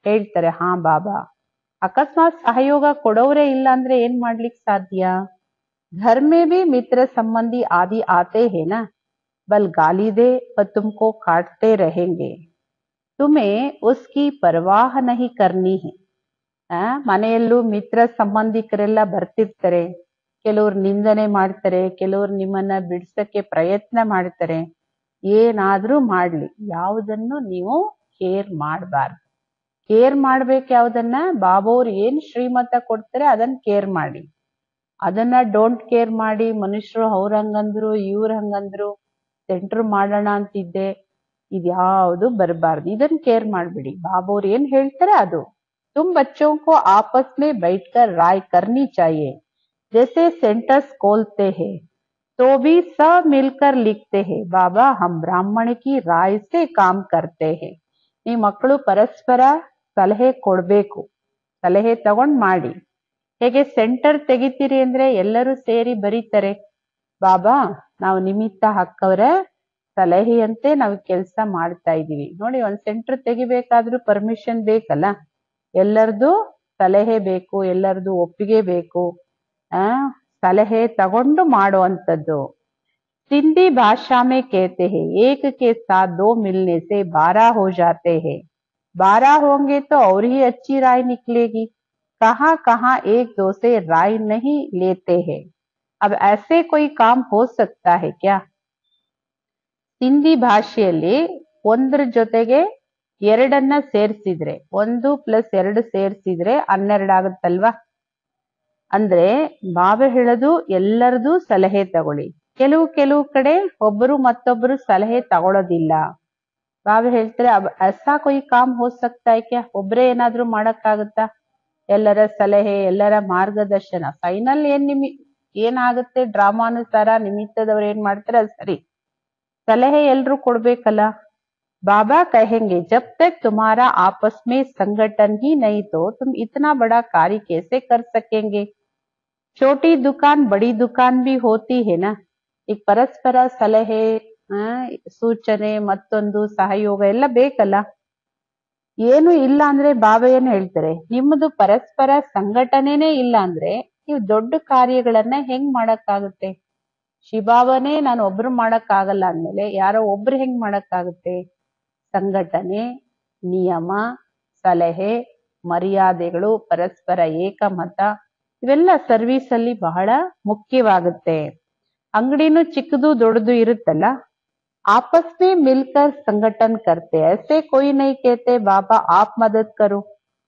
ಹೇಳ್ತಾರೆ ಹಾ ಬಾಬಾ. ಅಕಸ್ಮಾತ್ ಸಹಯೋಗ ಕೊಡೋರೇ ಇಲ್ಲ ಅಂದ್ರೆ ಏನ್ ಮಾಡ್ಲಿಕ್ಕೆ ಸಾಧ್ಯ? घर में भी मित्र संबंधी आदि आते हैं ना, बल गाली दे पर तुमको काटते रहेंगे, तुम्हें उसकी परवाह नहीं करनी है. ಮನೆಯಲ್ಲೂ ಮಿತ್ರ ಸಂಬಂಧಿಕರೆಲ್ಲ ಬರ್ತಿರ್ತಾರೆ. ಕೆಲವ್ರು ನಿಂದನೆ ಮಾಡ್ತಾರೆ, ಕೆಲವ್ರು ನಿಮ್ಮನ್ನ ಬಿಡ್ಸಕ್ಕೆ ಪ್ರಯತ್ನ ಮಾಡ್ತಾರೆ. ಏನಾದ್ರೂ ಮಾಡ್ಲಿ, ಯಾವುದನ್ನು ನೀವು ಕೇರ್ ಮಾಡಬಾರ್ದು. ಕೇರ್ ಮಾಡ್ಬೇಕು ಯಾವ್ದನ್ನ? ಬಾಬೋರ್ ಏನ್ ಶ್ರೀಮತ ಕೊಡ್ತಾರೆ ಅದನ್ನ ಕೇರ್ ಮಾಡಿ. ಅದನ್ನ ಡೋಂಟ್ ಕೇರ್ ಮಾಡಿ, ಮನುಷ್ಯರು ಅವ್ರ ಹಂಗಂದ್ರು ಇವ್ರ ಹಂಗಂದ್ರು ಸೆಂಟರ್ ಮಾಡೋಣ ಅಂತಿದ್ದೆ, ಇದ್ಯಾವುದು ಬರಬಾರ್ದು. ಇದನ್ನ ಕೇರ್ ಮಾಡ್ಬಿಡಿ. ಬಾಬೋರ್ ಏನ್ ಹೇಳ್ತಾರೆ ಅದು. तुम बच्चों को आपस में बैठकर राय करनी चाहिए. जैसे सेंटर्स खोलते हैं तो भी सब मिलकर लिखते हैं, बाबा हम ब्राह्मण की राय से काम करते हैं. ಈ ಮಕ್ಕಳು ಪರಸ್ಪರ ಸಲಹೆ ಕೊಡ್ಬೇಕು, ಸಲಹೆ ತಗೊಂಡ್ ಮಾಡಿ. ಹೇಗೆ ಸೆಂಟರ್ ತೆಗಿತೀರಿ ಅಂದ್ರೆ ಎಲ್ಲರೂ ಸೇರಿ ಬರೀತಾರೆ, ಬಾಬಾ ನಾವು ನಿಮಿತ್ತ ಹಾಕವ್ರ ಸಲಹೆಯಂತೆ ನಾವು ಕೆಲಸ ಮಾಡ್ತಾ ಇದೀವಿ. ನೋಡಿ, ಒಂದ್ ಸೆಂಟರ್ ತೆಗಿಬೇಕಾದ್ರೂ ಪರ್ಮಿಷನ್ ಬೇಕಲ್ಲ, ಎಲ್ಲರದು ಸಲಹೆ ಬೇಕು, ಎಲ್ಲರದು ಒಪ್ಪಿಗೆ ಬೇಕು. ಸಲಹೆ ತಗೊಂಡು ಮಾಡುವಂಥದ್ದು. सिंधी भाषा में कहते हैं एक के साथ 2 मिलने से 12 हो जाते हैं, 12 होंगे तो और ही अच्छी राय निकलेगी. कहाँ कहाँ 1-2 से राय नहीं लेते हैं. अब ऐसे कोई काम हो सकता है क्या? ಸಿಂಧಿ ಭಾಷೆಯಲ್ಲಿ ಒಂದ್ರ ಜೊತೆಗೆ 2 ಸೇರ್ಸಿದ್ರೆ, 1 + 2 ಸೇರ್ಸಿದ್ರೆ 12 ಆಗುತ್ತಲ್ವಾ? ಅಂದ್ರೆ ಬಾಬಾ ಹೇಳೋದು ಎಲ್ಲರದು ಸಲಹೆ ತಗೊಳ್ಳಿ. ಕೆಲವು ಕಡೆ ಒಬ್ಬರು ಮತ್ತೊಬ್ಬರು ಸಲಹೆ ತಗೊಳ್ಳೋದಿಲ್ಲ. ಬಾಬಾ ಹೇಳ್ತಾರೆ ऐसा कोई काम हो सकता है क्या? ಒಬ್ರೇ ಏನಾದ್ರೂ ಮಾಡಕ್ಕಾಗತ್ತಾ? ಎಲ್ಲರ ಸಲಹೆ, ಎಲ್ಲರ ಮಾರ್ಗದರ್ಶನ. ಫೈನಲ್ ಏನಾಗುತ್ತೆ ಡ್ರಾಮಾನುಸಾರ ನಿಮಿತ್ತದವ್ರು ಏನ್ ಮಾಡ್ತಾರೆ ಅದು ಸರಿ. ಸಲಹೆ ಎಲ್ರು ಕೊಡ್ಬೇಕಲ್ಲ. बाबा कहेंगे जब तक तुम्हारा आपस में संगठन ही नहीं तो तुम इतना बड़ा कार्य कैसे कर सकेंगे? छोटी दुकान बड़ी दुकान भी होती है ना. ಈಗ ಪರಸ್ಪರ ಸಲಹೆ, ಸೂಚನೆ, ಮತ್ತೊಂದು ಸಹಯೋಗ ಎಲ್ಲ ಬೇಕಲ್ಲ. ಏನು ಇಲ್ಲ ಅಂದ್ರೆ ಬಾಬಾ ಏನ್ ಹೇಳ್ತಾರೆ, ನಿಮ್ಮದು ಪರಸ್ಪರ ಸಂಘಟನೆನೇ ಇಲ್ಲ ಅಂದ್ರೆ ನೀವು ದೊಡ್ಡ ಕಾರ್ಯಗಳನ್ನ ಹೆಂಗ್ ಮಾಡಕ್ಕಾಗುತ್ತೆ? ಶಿಬಾಬನೇ ನಾನು ಒಬ್ರು ಮಾಡಕ್ಕಾಗಲ್ಲ ಅಂದ್ಮೇಲೆ ಯಾರೋ ಒಬ್ರು ಹೆಂಗ್ ಮಾಡಕ್ಕಾಗುತ್ತೆ? ಸಂಘಟನೆ, ನಿಯಮ, ಸಲಹೆ, ಮರ್ಯಾದೆಗಳು, ಪರಸ್ಪರ ಏಕಮತ ಇವೆಲ್ಲ ಸರ್ವಿಸ್ ಅಲ್ಲಿ ಬಹಳ ಮುಖ್ಯವಾಗುತ್ತೆ. ಅಂಗಡಿನೂ ಚಿಕ್ಕದು ದೊಡ್ಡದು ಇರುತ್ತಲ್ಲ, आपस में मिलकर संगठन करते. ऐसे कोई नहीं कहते बाबा आप मदद करो,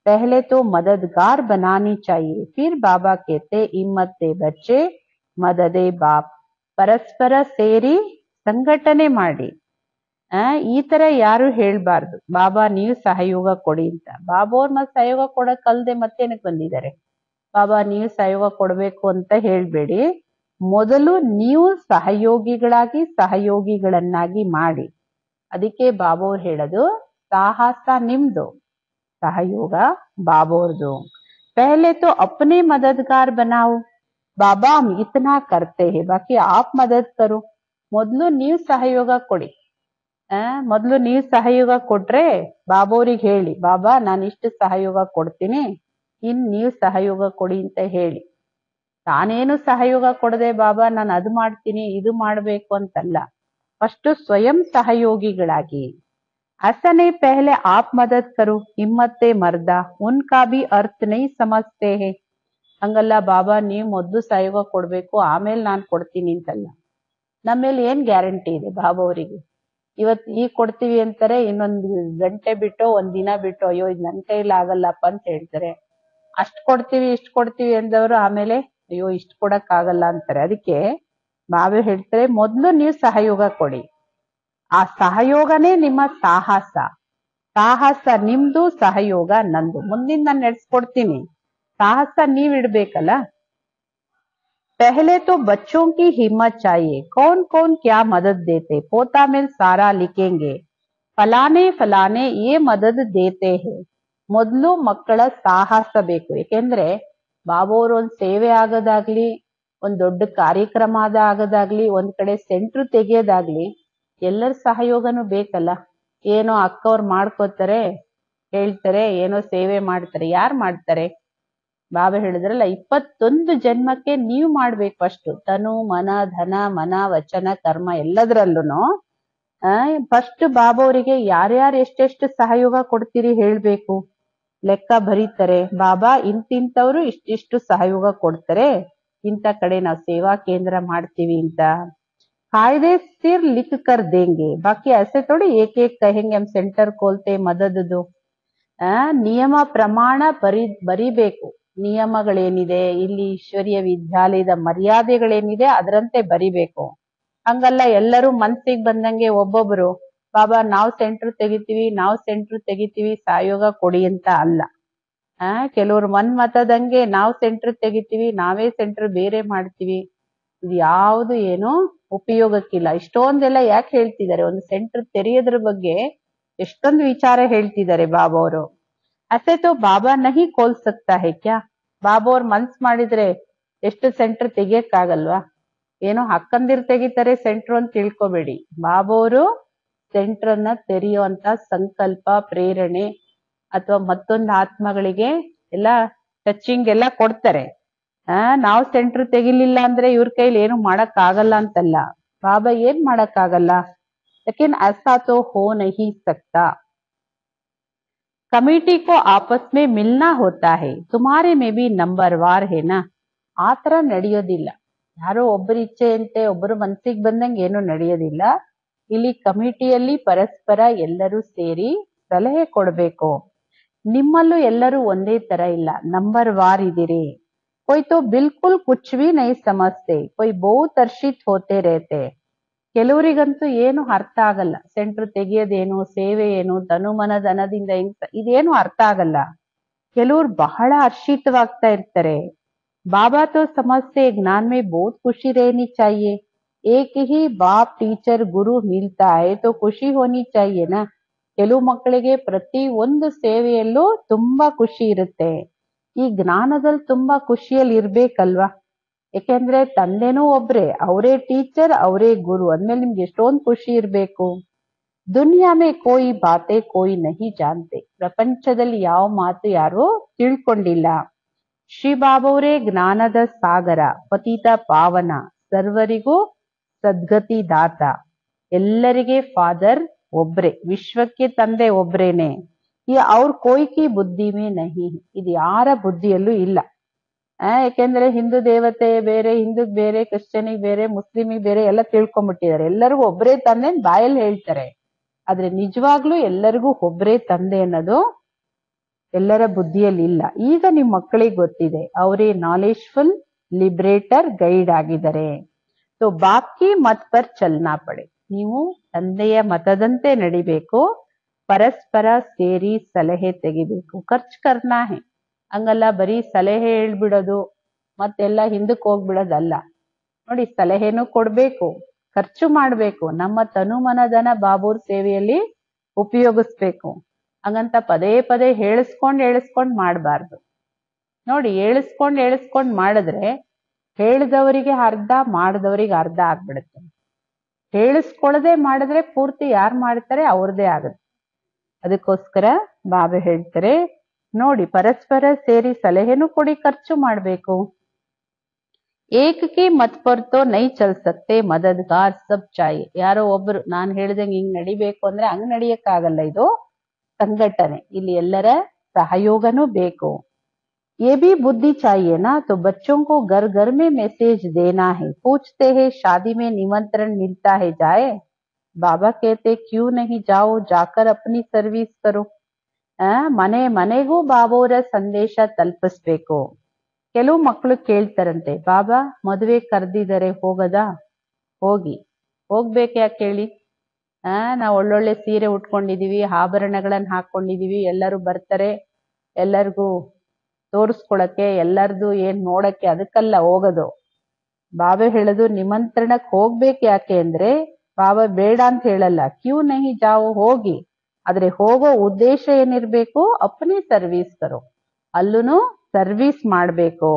पहले तो मददगार बनानी चाहिए, फिर बाबा कहते हिम्मत दे बच्चे मददे बाप. ಪರಸ್ಪರ ಸೇರಿ ಸಂಘಟನೆ ಮಾಡಿ. ಈ ತರ ಯಾರು ಹೇಳ್ಬಾರ್ದು, ಬಾಬಾ ನೀವು ಸಹಯೋಗ ಕೊಡಿ ಅಂತ. ಬಾಬಾ ಅವ್ರ ಮತ್ತೆ ಸಹಯೋಗ ಕೊಡಕ್ ಅಲ್ದೆ ಮತ್ತೇನಕ್ ಬಂದಿದ್ದಾರೆ? ಬಾಬಾ ನೀವು ಸಹಯೋಗ ಕೊಡ್ಬೇಕು ಅಂತ ಹೇಳ್ಬೇಡಿ. ಮೊದಲು ನೀವು ಸಹಯೋಗಿಗಳನ್ನಾಗಿ ಮಾಡಿ. ಅದಕ್ಕೆ ಬಾಬಾ ಅವ್ರು ಹೇಳೋದು ಸಾಹಸ ನಿಮ್ದು, ಸಹಯೋಗ ಬಾಬಾ ಅವ್ರದು. पहले तो अपने मददगार बनाओ, बाबा हम इतना करते हैं बाकी आप मदद करो. ಮೊದಲು ನೀವು ಸಹಯೋಗ ಕೊಡಿ. ಮೊದಲು ನೀವು ಸಹಯೋಗ ಕೊಟ್ರೆ ಬಾಬಾ ಅವ್ರಿಗೆ ಹೇಳಿ, ಬಾಬಾ ನಾನು ಇಷ್ಟು ಸಹಯೋಗ ಕೊಡ್ತೀನಿ, ನೀವು ಸಹಯೋಗ ಕೊಡಿ ಅಂತ ಹೇಳಿ. ತಾನೇನು ಸಹಯೋಗ ಕೊಡದೆ ಬಾಬಾ ನಾನು ಅದು ಮಾಡ್ತೀನಿ ಇದು ಮಾಡ್ಬೇಕು ಅಂತಲ್ಲ, ಫಸ್ಟ್ ಸ್ವಯಂ ಸಹಯೋಗಿಗಳಾಗಿ. ऐसा नहीं पहले आप मदद करो, हिम्मते मर्दा उनका भी अर्थ नहीं समझते हैं. ಹಂಗಲ್ಲ ಬಾಬಾ ನೀವು ಮೊದಲು ಸಹಯೋಗ ಕೊಡ್ಬೇಕು ಆಮೇಲೆ ನಾನ್ ಕೊಡ್ತೀನಿ ಅಂತಲ್ಲ. ನಮ್ಮೇಲೆ ಏನ್ ಗ್ಯಾರಂಟಿ ಇದೆ ಬಾಬಾ ಅವರಿಗೆ? ಇವತ್ ಈಗ ಕೊಡ್ತೀವಿ ಅಂತಾರೆ, ಇನ್ನೊಂದು ಗಂಟೆ ಬಿಟ್ಟೋ ಒಂದ್ ದಿನ ಬಿಟ್ಟೋ ಅಯ್ಯೋ ಇದು ನನ್ ಕೈಲಿ ಆಗಲ್ಲಪ್ಪ ಅಂತ ಹೇಳ್ತಾರೆ. ಅಷ್ಟ್ ಕೊಡ್ತೀವಿ ಅಂದವರು ಆಮೇಲೆ ಅಯ್ಯೋ ಇಷ್ಟ್ ಕೊಡಕ್ ಆಗಲ್ಲ ಅಂತಾರೆ. ಅದಕ್ಕೆ ಬಾಬಾ ಹೇಳ್ತಾರೆ ಮೊದ್ಲು ನೀವು ಸಹಯೋಗ ಕೊಡಿ. ಆ ಸಹಯೋಗನೇ ನಿಮ್ಮ ಸಾಹಸ. ಸಾಹಸ ನಿಮ್ದು, ಸಹಯೋಗ ನಂದು. ಮುಂದಿನ ನಾನು ನಡೆಸ್ಕೊಡ್ತೀನಿ, ಸಾಹಸ ನೀವ್ ಇಡ್ಬೇಕಲ್ಲ. पहले तो बच्चों की हिम्मत चाहिए, कौन कौन क्या मदद देते, पोता में सारा लिखेंगे, ಫಲಾನೆ ये मदद देते हैं. ಮೊದಲು ಮಕ್ಕಳ ಸಾಹಸ ಬೇಕು. ಯಾಕೆಂದ್ರೆ ಬಾಬಾ ಅವರು ಒಂದ್ ಸೇವೆ ಆಗೋದಾಗ್ಲಿ, ಒಂದ್ ದೊಡ್ಡ ಕಾರ್ಯಕ್ರಮ ಆಗೋದಾಗ್ಲಿ, ಒಂದ್ ಕಡೆ ಸೆಂಟ್ರ್ ತೆಗೆಯೋದಾಗ್ಲಿ ಎಲ್ಲರ ಸಹಯೋಗನೂ ಬೇಕಲ್ಲ. ಏನೋ ಅಕ್ಕವ್ರು ಮಾಡ್ಕೋತಾರೆ, ಹೇಳ್ತಾರೆ, ಏನೋ ಸೇವೆ ಮಾಡ್ತಾರೆ. ಯಾರು ಮಾಡ್ತಾರೆ? ಬಾಬಾ ಹೇಳಿದ್ರಲ್ಲ 21 ಜನ್ಮಕ್ಕೆ ನೀವು ಮಾಡ್ಬೇಕು ಫಸ್ಟ್. ತನು ಮನ ಧನ ಮನ ವಚನ ಕರ್ಮ ಎಲ್ಲದ್ರಲ್ಲೂ ಫಸ್ಟ್ ಬಾಬಾ ಅವರಿಗೆ ಯಾರ್ಯಾರು ಎಷ್ಟೆಷ್ಟು ಸಹಯೋಗ ಕೊಡ್ತೀರಿ ಹೇಳ್ಬೇಕು. ಲೆಕ್ಕ ಬರೀತಾರೆ, ಬಾಬಾ ಇಂತಿಂತವ್ರು ಇಷ್ಟಿಷ್ಟು ಸಹಯೋಗ ಕೊಡ್ತಾರೆ, ಇಂಥ ಕಡೆ ನಾವು ಸೇವಾ ಕೇಂದ್ರ ಮಾಡ್ತೀವಿ ಅಂತ. कायदे सिर लिख कर देंगे, बाकी ऐसे थोड़ी एक एक कहेंगे हम सेंटर खोलते मदद दो. ನಿಯಮ ಪ್ರಮಾಣ ಬರಿಬೇಕು. ನಿಯಮಗಳೇನಿದೆ ಇಲ್ಲಿ, ಈಶ್ವರೀಯ ವಿದ್ಯಾಲಯದ ಮರ್ಯಾದೆಗಳೇನಿದೆ ಅದರಂತೆ ಬರಿಬೇಕು. ಹಂಗಲ್ಲ ಎಲ್ಲರೂ ಮನ್ಸಿಗೆ ಬಂದಂಗೆ ಒಬ್ಬೊಬ್ರು ಬಾಬಾ ನಾವು ಸೆಂಟ್ರ್ ತೆಗಿತೀವಿ ಸಹಯೋಗ ಕೊಡಿ ಅಂತ ಅಲ್ಲ. ಕೆಲವ್ರು ಮನ್ಮತದಂಗೆ ನಾವು ಸೆಂಟ್ರ್ ತೆಗಿತೀವಿ, ನಾವೇ ಸೆಂಟ್ರ್ ಬೇರೆ ಮಾಡ್ತೀವಿ. ಇದು ಯಾವುದು ಏನು ಉಪಯೋಗಕ್ಕಿಲ್ಲ. ಇಷ್ಟೊಂದೆಲ್ಲ ಯಾಕೆ ಹೇಳ್ತಿದ್ದಾರೆ? ಒಂದು ಸೆಂಟ್ರ್ ತೆರೆಯೋದ್ರ ಬಗ್ಗೆ ಎಷ್ಟೊಂದು ವಿಚಾರ ಹೇಳ್ತಿದ್ದಾರೆ ಬಾಬಾ ಅವರು. ಅಸೆ ತೋ ಬಾಬಾ ನಹಿ ಕೋಲ್ ಸಕ್ತಾ ಹೈ ಕ್ಯಾ? ಬಾಬಾ ಅವ್ರ ಮನ್ಸ್ ಮಾಡಿದ್ರೆ ಎಷ್ಟು ಸೆಂಟ್ರ್ ತೆಗಿಯಕ್ಕಾಗಲ್ವಾ? ಏನೋ ಅಕ್ಕಂದಿರ್ ತೆಗಿತಾರೆ ಸೆಂಟ್ರ್ ಅಂತ ತಿಳ್ಕೊಬೇಡಿ. ಬಾಬಾ ಅವರು ಸೆಂಟ್ರ್ ಅನ್ನ ತೆರೆಯುವಂತ ಸಂಕಲ್ಪ, ಪ್ರೇರಣೆ ಅಥವಾ ಮತ್ತೊಂದು ಆತ್ಮಗಳಿಗೆ ಎಲ್ಲ ಟಚಿಂಗ್ ಎಲ್ಲ ಕೊಡ್ತಾರೆ. ನಾವು ಸೆಂಟ್ರ್ ತೆಗಿಲಿಲ್ಲ ಅಂದ್ರೆ ಇವ್ರ ಕೈಲಿ ಏನು ಮಾಡಕ್ ಆಗಲ್ಲ ಅಂತಲ್ಲ. ಬಾಬಾ ಏನ್ ಮಾಡಕ್ ಆಗಲ್ಲ? लेकिन ऐसा तो हो नहीं सकता. कमेटी को आपस में मिलना होता है, तुम्हारे में भी नंबरवार है ना. ಆ ತರ ನಡೆಯೋದಿಲ್ಲ. ಯಾರೋ ಒಬ್ಬರ ಇಚ್ಛೆಯಂತೆ ಒಬ್ಬರು ಮನ್ಸಿಗೆ ಬಂದಂಗೆ ಏನು ನಡೆಯೋದಿಲ್ಲ. ಇಲ್ಲಿ ಕಮಿಟಿಯಲ್ಲಿ ಪರಸ್ಪರ ಎಲ್ಲರೂ ಸೇರಿ ಸಲಹೆ ಕೊಡ್ಬೇಕು. ನಿಮ್ಮಲ್ಲೂ ಎಲ್ಲರೂ ಒಂದೇ ತರ ಇಲ್ಲ, ನಂಬರ್ ವಾರ್ ಇದ್ದೀರಿ. कोई तो बिल्कुल कुछ भी नहीं समझते, कोई बहुत हर्षित होते रहते. ಕೆಲವರಿಗಂತೂ ಏನು ಅರ್ಥ ಆಗಲ್ಲ. ಸೆಂಟ್ರ್ ತೆಗೆಯೋದೇನು, ಸೇವೆ ಏನು, ತನುಮನ ಧನದಿಂದ ಇದೇನು ಅರ್ಥ ಆಗಲ್ಲ. ಕೆಲವ್ರು ಬಹಳ ಹರ್ಷಿತವಾಗ್ತಾ ಇರ್ತಾರೆ. बाबा तो समझते ज्ञान में बहुत खुशी रहनी चाहिए. एक ही बाप टीचर गुरु मिलता है तो ಖುಷಿ ಹೋನಿ चाहिए ना. ಕೆಲವು ಮಕ್ಕಳಿಗೆ ಪ್ರತಿ ಒಂದು ಸೇವೆಯಲ್ಲೂ ತುಂಬಾ ಖುಷಿ ಇರುತ್ತೆ. ಈ ಜ್ಞಾನದಲ್ಲಿ ತುಂಬಾ ಖುಷಿಯಲ್ಲಿ ಇರ್ಬೇಕಲ್ವಾ. ಯಾಕೆಂದ್ರೆ ತಂದೆನೂ ಒಬ್ರೆ, ಅವರೇ ಟೀಚರ್, ಅವರೇ ಗುರು ಅಂದ್ಮೇಲೆ ನಿಮ್ಗೆ ಎಷ್ಟೊಂದು ಖುಷಿ ಇರ್ಬೇಕು. ದುನಿಯಾ ಮೇ ಕೋಯಿ ಬಾತೆ ಕೋಯಿ ನಹಿ ಜಾನ್ತೆ. ಪ್ರಪಂಚದಲ್ಲಿ ಯಾವ ಮಾತು ಯಾರು ತಿಳ್ಕೊಂಡಿಲ್ಲ. ಶ್ರೀ ಬಾಬಾವರೇ ಜ್ಞಾನದ ಸಾಗರ, ಪತಿತ ಪಾವನ, ಸರ್ವರಿಗೂ ಸದ್ಗತಿ ದಾತ. ಎಲ್ಲರಿಗೆ ಫಾದರ್ ಒಬ್ರೆ, ವಿಶ್ವಕ್ಕೆ ತಂದೆ ಒಬ್ರೇನೆ. ಈ ಅವ್ರ ಕೋಯ್ಕಿ ಬುದ್ಧಿ ಮೇ ನಹಿ, ಇದು ಯಾರ ಬುದ್ಧಿಯಲ್ಲೂ ಇಲ್ಲ. ಯಾಕೆಂದ್ರೆ ಹಿಂದೂ ದೇವತೆ ಬೇರೆ, ಹಿಂದೂಗ್ ಬೇರೆ, ಕ್ರಿಶ್ಚಿಯನಿಗೆ ಬೇರೆ, ಮುಸ್ಲಿಮಿಗೆ ಬೇರೆ ಎಲ್ಲ ತಿಳ್ಕೊಂಡ್ಬಿಟ್ಟಿದ್ದಾರೆ. ಎಲ್ಲರಿಗೂ ಒಬ್ಬರೇ ತಂದೆ ಬಾಯಲ್ಲಿ ಹೇಳ್ತಾರೆ, ಆದ್ರೆ ನಿಜವಾಗ್ಲೂ ಎಲ್ಲರಿಗೂ ಒಬ್ಬರೇ ತಂದೆ ಅನ್ನೋದು ಎಲ್ಲರ ಬುದ್ಧಿಯಲ್ಲಿ ಇಲ್ಲ. ಈಗ ನಿಮ್ ಮಕ್ಕಳಿಗೆ ಗೊತ್ತಿದೆ, ಅವರೇ ನಾಲೆಜ್ಫುಲ್ ಲಿಬ್ರೇಟರ್ ಗೈಡ್ ಆಗಿದ್ದಾರೆ. ಸೊ ಬಾಕಿ ಮತ್ ಪರ್ ಚಲ್ನಾ ಪಡೆ. ನೀವು ತಂದೆಯ ಮತದಂತೆ ನಡಿಬೇಕು, ಪರಸ್ಪರ ಸೇರಿ ಸಲಹೆ ತೆಗಿಬೇಕು. ಖರ್ಚು ಕರ್ನಾ ಹೇ, ಹಂಗಲ್ಲ ಬರೀ ಸಲಹೆ ಹೇಳ್ಬಿಡೋದು ಮತ್ತೆಲ್ಲ ಹಿಂದಕ್ಕೆ ಹೋಗ್ಬಿಡೋದಲ್ಲ. ನೋಡಿ, ಸಲಹೆನೂ ಕೊಡ್ಬೇಕು, ಖರ್ಚು ಮಾಡ್ಬೇಕು. ನಮ್ಮ ತನುಮನಧನ ಬಾಬೂರ್ ಸೇವೆಯಲ್ಲಿ ಉಪಯೋಗಿಸ್ಬೇಕು. ಹಂಗಂತ ಪದೇ ಪದೇ ಹೇಳಿಸ್ಕೊಂಡ್ ಮಾಡಬಾರ್ದು. ನೋಡಿ, ಹೇಳಿಸ್ಕೊಂಡ್ ಮಾಡಿದ್ರೆ ಹೇಳಿದವರಿಗೆ ಅರ್ಧ, ಮಾಡಿದವರಿಗೆ ಅರ್ಧ ಆಗ್ಬಿಡುತ್ತೆ. ಹೇಳಿಸ್ಕೊಳ್ಳದೆ ಮಾಡಿದ್ರೆ ಪೂರ್ತಿ ಯಾರು ಮಾಡ್ತಾರೆ ಅವ್ರದೇ ಆಗುತ್ತೆ. ಅದಕ್ಕೋಸ್ಕರ ಬಾಬಾ ಹೇಳ್ತಾರೆ, ನೋಡಿ ಪರಸ್ಪರ ಸೇರಿ ಸಲಹೆನೂ ಕೊಡಿ, ಖರ್ಚು ಮಾಡ್ಬೇಕು. ಏಕಕ್ಕೆ ಮತ್ ಪರ್ತೋ ನೈ ಚಲ್ ಸಕ್ತೆ, ಮದದ್ಗಾರ್ ಸಬ್ ಚಾಯಿ. ಯಾರೋ ಒಬ್ರು ನಾನು ಹೇಳ್ದಂಗೆ ಹಿಂಗ್ ನಡಿಬೇಕು ಅಂದ್ರೆ ಹಂಗ್ ನಡಿಯಕ್ಕಾಗಲ್ಲ. ಇದು ಸಂಘಟನೆ, ಇಲ್ಲಿ ಎಲ್ಲರ ಸಹಯೋಗನೂ ಬೇಕು. ये भी बुद्धि चाहिए ना, तो बच्चों को घर घर में मैसेज देना है. पूछते हैं शादी में निमंत्रण मिलता है, जाए? बाबा कहते क्यों नहीं, जाओ, जाकर अपनी सर्विस करो. ಮನೆ ಮನೆಗೂ ಬಾಬೋರ ಸಂದೇಶ ತಲುಪಿಸ್ಬೇಕು. ಕೆಲವು ಮಕ್ಕಳು ಕೇಳ್ತಾರಂತೆ, ಬಾಬಾ ಮದುವೆ ಕರೆದಿದ್ದಾರೆ ಹೋಗದಾ? ಹೋಗ್ಬೇಕು ಯಾಕೆ ಹೇಳಿ? ನಾವು ಒಳ್ಳೊಳ್ಳೆ ಸೀರೆ ಉಟ್ಕೊಂಡಿದೀವಿ, ಆಭರಣಗಳನ್ನ ಹಾಕೊಂಡಿದೀವಿ, ಎಲ್ಲರೂ ಬರ್ತಾರೆ, ಎಲ್ಲರಿಗೂ ತೋರಿಸ್ಕೊಳಕ್ಕೆ, ಎಲ್ಲರದು ಏನ್ ನೋಡಕ್ಕೆ, ಅದಕ್ಕಲ್ಲ ಹೋಗೋದು. ಬಾಬಾ ಹೇಳೋದು ನಿಮಂತ್ರಣಕ್ಕೆ ಹೋಗ್ಬೇಕು ಯಾಕೆ ಅಂದ್ರೆ, ಬಾಬಾ ಬೇಡ ಅಂತ ಹೇಳಲ್ಲ. ಕ್ಯೂ ನಹಿ ಜಾओ, ಹೋಗಿ. ಆದ್ರೆ ಹೋಗೋ ಉದ್ದೇಶ ಏನಿರ್ಬೇಕು? ಅಪ್ನಿ ಸರ್ವಿಸ್ ಕರೋ, ಅಲ್ಲೂ ಸರ್ವಿಸ್ ಮಾಡ್ಬೇಕು.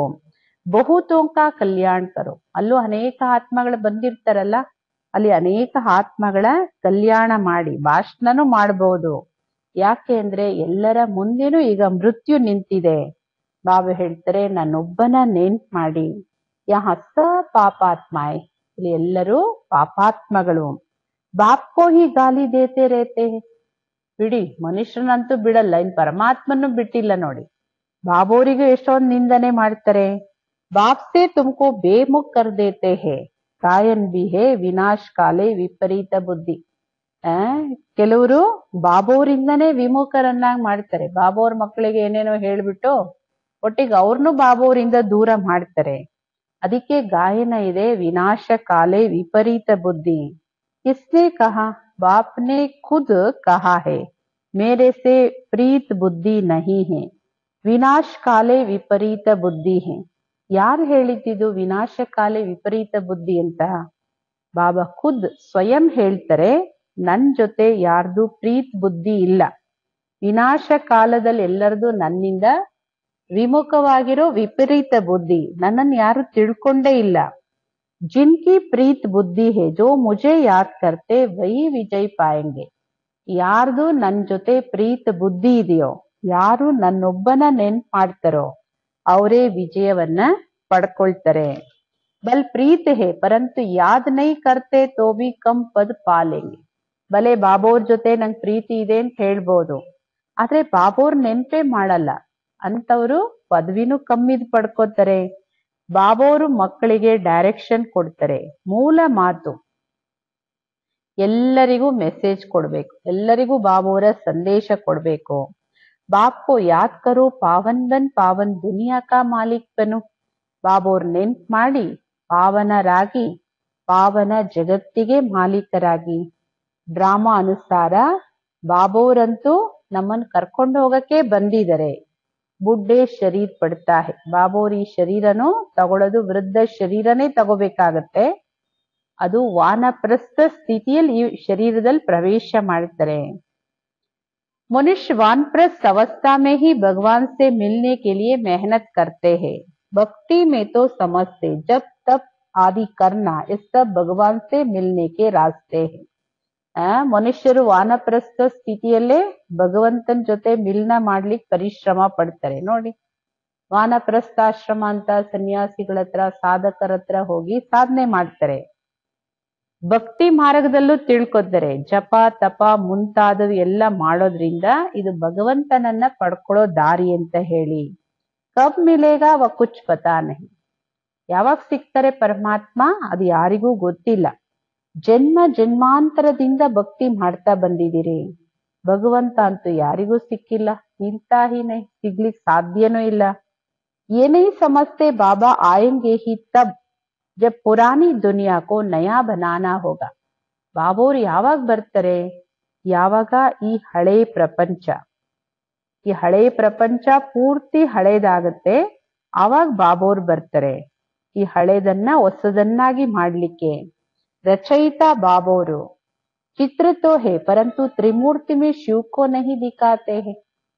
ಬಹುತೋಂಕ ಕಲ್ಯಾಣ ಕರೋ, ಅಲ್ಲೂ ಅನೇಕ ಆತ್ಮಗಳು ಬಂದಿರ್ತಾರಲ್ಲ, ಅಲ್ಲಿ ಅನೇಕ ಆತ್ಮಗಳ ಕಲ್ಯಾಣ ಮಾಡಿ ಭಾಷಣನೂ ಮಾಡಬಹುದು. ಯಾಕೆ ಅಂದ್ರೆ ಎಲ್ಲರ ಮುಂದೆನೂ ಈಗ ಮೃತ್ಯು ನಿಂತಿದೆ. ಬಾಬಾ ಹೇಳ್ತಾರೆ, ನನ್ನೊಬ್ಬನ ನೆನ್ಪು ಮಾಡಿ. ಹಸ ಪಾಪಾತ್ಮಾಯ್, ಇಲ್ಲಿ ಎಲ್ಲರೂ ಪಾಪಾತ್ಮಗಳು. ಬಾಪ್ಕೋ ಹಿ ಗಾಲಿ ದೇತೆ ರೇತೆ. ಬಿಡಿ, ಮನುಷ್ಯನಂತೂ ಬಿಡಲ್ಲ, ಇನ್ ಪರಮಾತ್ಮನು ಬಿಟ್ಟಿಲ್ಲ ನೋಡಿ. ಬಾಬೋರಿಗೂ ಎಷ್ಟೊಂದು ನಿಂದನೆ ಮಾಡ್ತಾರೆ. ಬಾಪ್ ಸೆ ತುಮಕೋ ಬೇಮುಖ್ ಕರ್ ದೇತೆ ಹೇ, ಕಾಯನ್ ಬಿ ಹೇ ವಿನಾಶ್ ಕಾಲೆ ವಿಪರೀತ ಬುದ್ಧಿ. ಕೆಲವರು ಬಾಬೋರಿಂದನೇ ವಿಮುಖರನ್ನಾಗಿ ಮಾಡ್ತಾರೆ. ಬಾಬೋರ್ ಮಕ್ಕಳಿಗೆ ಏನೇನೋ ಹೇಳ್ಬಿಟ್ಟು ಒಟ್ಟಿಗೆ ಅವ್ರನ್ನೂ ಬಾಬೋರಿಂದ ದೂರ ಮಾಡ್ತಾರೆ. ಅದಕ್ಕೆ ಗಾಯನ ಇದೆ, ವಿನಾಶ ಕಾಲೆ ವಿಪರೀತ ಬುದ್ಧಿ. किसने कहा? बाप ने खुद कहा है, मेरे से प्रीत बुद्धि नहीं है, विनाश काले विपरीत बुद्धि है. ಯಾರು ಹೇಳಿದ್ದು ವಿನಾಶ ಕಾಲೆ ವಿಪರೀತ ಬುದ್ಧಿ ಅಂತ? ಬಾಬಾ ಖುದ್ ಸ್ವಯಂ ಹೇಳ್ತಾರೆ, ನನ್ ಜೊತೆ ಯಾರ್ದು ಪ್ರೀತ್ ಬುದ್ಧಿ ಇಲ್ಲ. ವಿನಾಶ ಕಾಲದಲ್ಲಿ ಎಲ್ಲರದು ನನ್ನಿಂದ ವಿಮುಖವಾಗಿರೋ ವಿಪರೀತ ಬುದ್ಧಿ, ನನ್ನನ್ನು ಯಾರು ತಿಳ್ಕೊಂಡೇ ಇಲ್ಲ. जिनकी प्रीत बुद्धि है, जो मुझे याद करते वही विजय पाएंगे. ಯಾರ್ದು ನನ್ ಜೊತೆ ಪ್ರೀತ್ ಬುದ್ಧಿ ಇದೆಯೋ, ಯಾರು ನನ್ನೊಬ್ಬನ ನೆನ್ಪು ಮಾಡ್ತಾರೋ ಅವರೇ ವಿಜಯವನ್ನ ಪಡ್ಕೊಳ್ತಾರೆ. ಬಲ್ ಪ್ರೀತ್ ಹೇ ಪರಂತು ಯಾದ್ ನೈ ಕರ್ತೆ ತೋ ಬಿ ಕಮ್ ಪದ್ ಪಾಲೆಂಗೆ. ಬಲೆ ಬಾಬೋರ್ ಜೊತೆ ನಂಗೆ ಪ್ರೀತಿ ಇದೆ ಅಂತ ಹೇಳ್ಬೋದು, ಆದ್ರೆ ಬಾಬೋರ್ ನೆನ್ಪೇ ಮಾಡಲ್ಲ ಅಂತವ್ರು ಪದವಿನೂ ಕಮ್ಮಿದ್ ಪಡ್ಕೋತಾರೆ. ಬಾಬೋರು ಮಕ್ಕಳಿಗೆ ಡೈರೆಕ್ಷನ್ ಕೊಡ್ತಾರೆ. ಮೂಲ ಮಾತು, ಎಲ್ಲರಿಗೂ ಮೆಸೇಜ್ ಕೊಡ್ಬೇಕು, ಎಲ್ಲರಿಗೂ ಬಾಬೋರ ಸಂದೇಶ ಕೊಡ್ಬೇಕು. ಬಾಪ್ ಕೋ ಯಾದ್ ಕರೋ, ಪಾವನ್ ಬನ್ ಪಾವನ್ ದುನಿಯಾ ಕಾ ಮಾಲಿಕ್ ಬನು. ಬಾಬೋರ್ ನೆನ್ಪು ಮಾಡಿ ಪಾವನರಾಗಿ ಪಾವನ ಜಗತ್ತಿಗೆ ಮಾಲೀಕರಾಗಿ. ಡ್ರಾಮಾ ಅನುಸಾರ ಬಾಬೋರಂತೂ ನಮ್ಮನ್ನು ಕರ್ಕೊಂಡು ಹೋಗಕ್ಕೆ ಬಂದಿದ್ದಾರೆ. ಬುಡ್ಡೆ ಶರೀರ್ ಪಡ್ತಾ ಹೈ. ಬಾಬೋರ್ ಈ ಶರೀರನು ತಗೊಳ್ಳೋದು ವೃದ್ಧ ಶರೀರನೇ ತಗೋಬೇಕಾಗತ್ತೆ. ಅದು ವಾನಪ್ರಸ್ಥ ಸ್ಥಿತಿಯಲ್ಲಿ ಈ ಶರೀರದಲ್ಲಿ ಪ್ರವೇಶ ಮಾಡ್ತಾರೆ. मनुष्य वानप्रस्थ अवस्था में ही भगवान से मिलने के लिए मेहनत करते हैं. भक्ति में तो समझते जब तब आदि करना ये सब भगवान से मिलने के रास्ते हैं. ಮನುಷ್ಯರು ವಾನಪ್ರಸ್ಥ ಸ್ಥಿತಿಯಲ್ಲೇ ಭಗವಂತನ ಜೊತೆ ಮಿಲನ ಮಾಡ್ಲಿಕ್ಕೆ ಪರಿಶ್ರಮ ಪಡ್ತಾರೆ. ನೋಡಿ, ವಾನಪ್ರಸ್ಥಾಶ್ರಮ ಅಂತ ಸನ್ಯಾಸಿಗಳ ಹತ್ರ ಸಾಧಕರ ಹತ್ರ ಹೋಗಿ ಸಾಧನೆ ಮಾಡ್ತಾರೆ. ಭಕ್ತಿ ಮಾರ್ಗದಲ್ಲೂ ತಿಳ್ಕೊತಾರೆ. ಜಪ ತಪ ಮುಂತಾದವು ಎಲ್ಲ ಮಾಡೋದ್ರಿಂದ ಇದು ಭಗವಂತನನ್ನ ಪಡ್ಕೊಳ್ಳೋ ದಾರಿ ಅಂತ ಹೇಳಿ. ಕಬ್ ಮಿಲೇಗಾ ವ ಕುಚ್ ಪತಾ ನಹಿ. ಯಾವಾಗ ಸಿಗ್ತಾರೆ ಪರಮಾತ್ಮ ಅದು ಯಾರಿಗೂ ಗೊತ್ತಿಲ್ಲ. ಜನ್ಮ ಜನ್ಮಾಂತರದಿಂದ ಭಕ್ತಿ ಮಾಡ್ತಾ ಬಂದಿದ್ದೀರಿ. ಭಗವಂತ ಅಂತೂ ಯಾರಿಗೂ ಸಿಕ್ಕಿಲ್ಲ. ಮಿಲ್ತಾ ಹಿ ನಹಿ, ಸಿಗ್ಲಿಕ್ ಸಾಧ್ಯನೂ ಇಲ್ಲ. ಏನೇ ಸಮಸ್ಯೆ ಬಾಬಾ ಆಯಂಗೆ ಹಿ ತಬ್ जब पुरानी दुनिया को नया बनाना होगा. ಬಾಬೋರ್ ಯಾವಾಗ ಬರ್ತಾರೆ? ಯಾವಾಗ ಈ ಹಳೆ ಪ್ರಪಂಚ ಪೂರ್ತಿ ಹಳೇದಾಗತ್ತೆ, ಆವಾಗ ಬಾಬೋರ್ ಬರ್ತಾರೆ. ಈ ಹಳೇದನ್ನ ಹೊಸದನ್ನಾಗಿ ಮಾಡ್ಲಿಕ್ಕೆ. ರಚಯಿತ ಬಾಬೋರು. ಚಿತ್ರ ತೋ ಹೇ ಪರಂತು ತ್ರಿಮೂರ್ತಿ ಮೇ ಶಿವ್ ಕೋ ನಹಿ ದಿಖಾತೆ ಹೇ.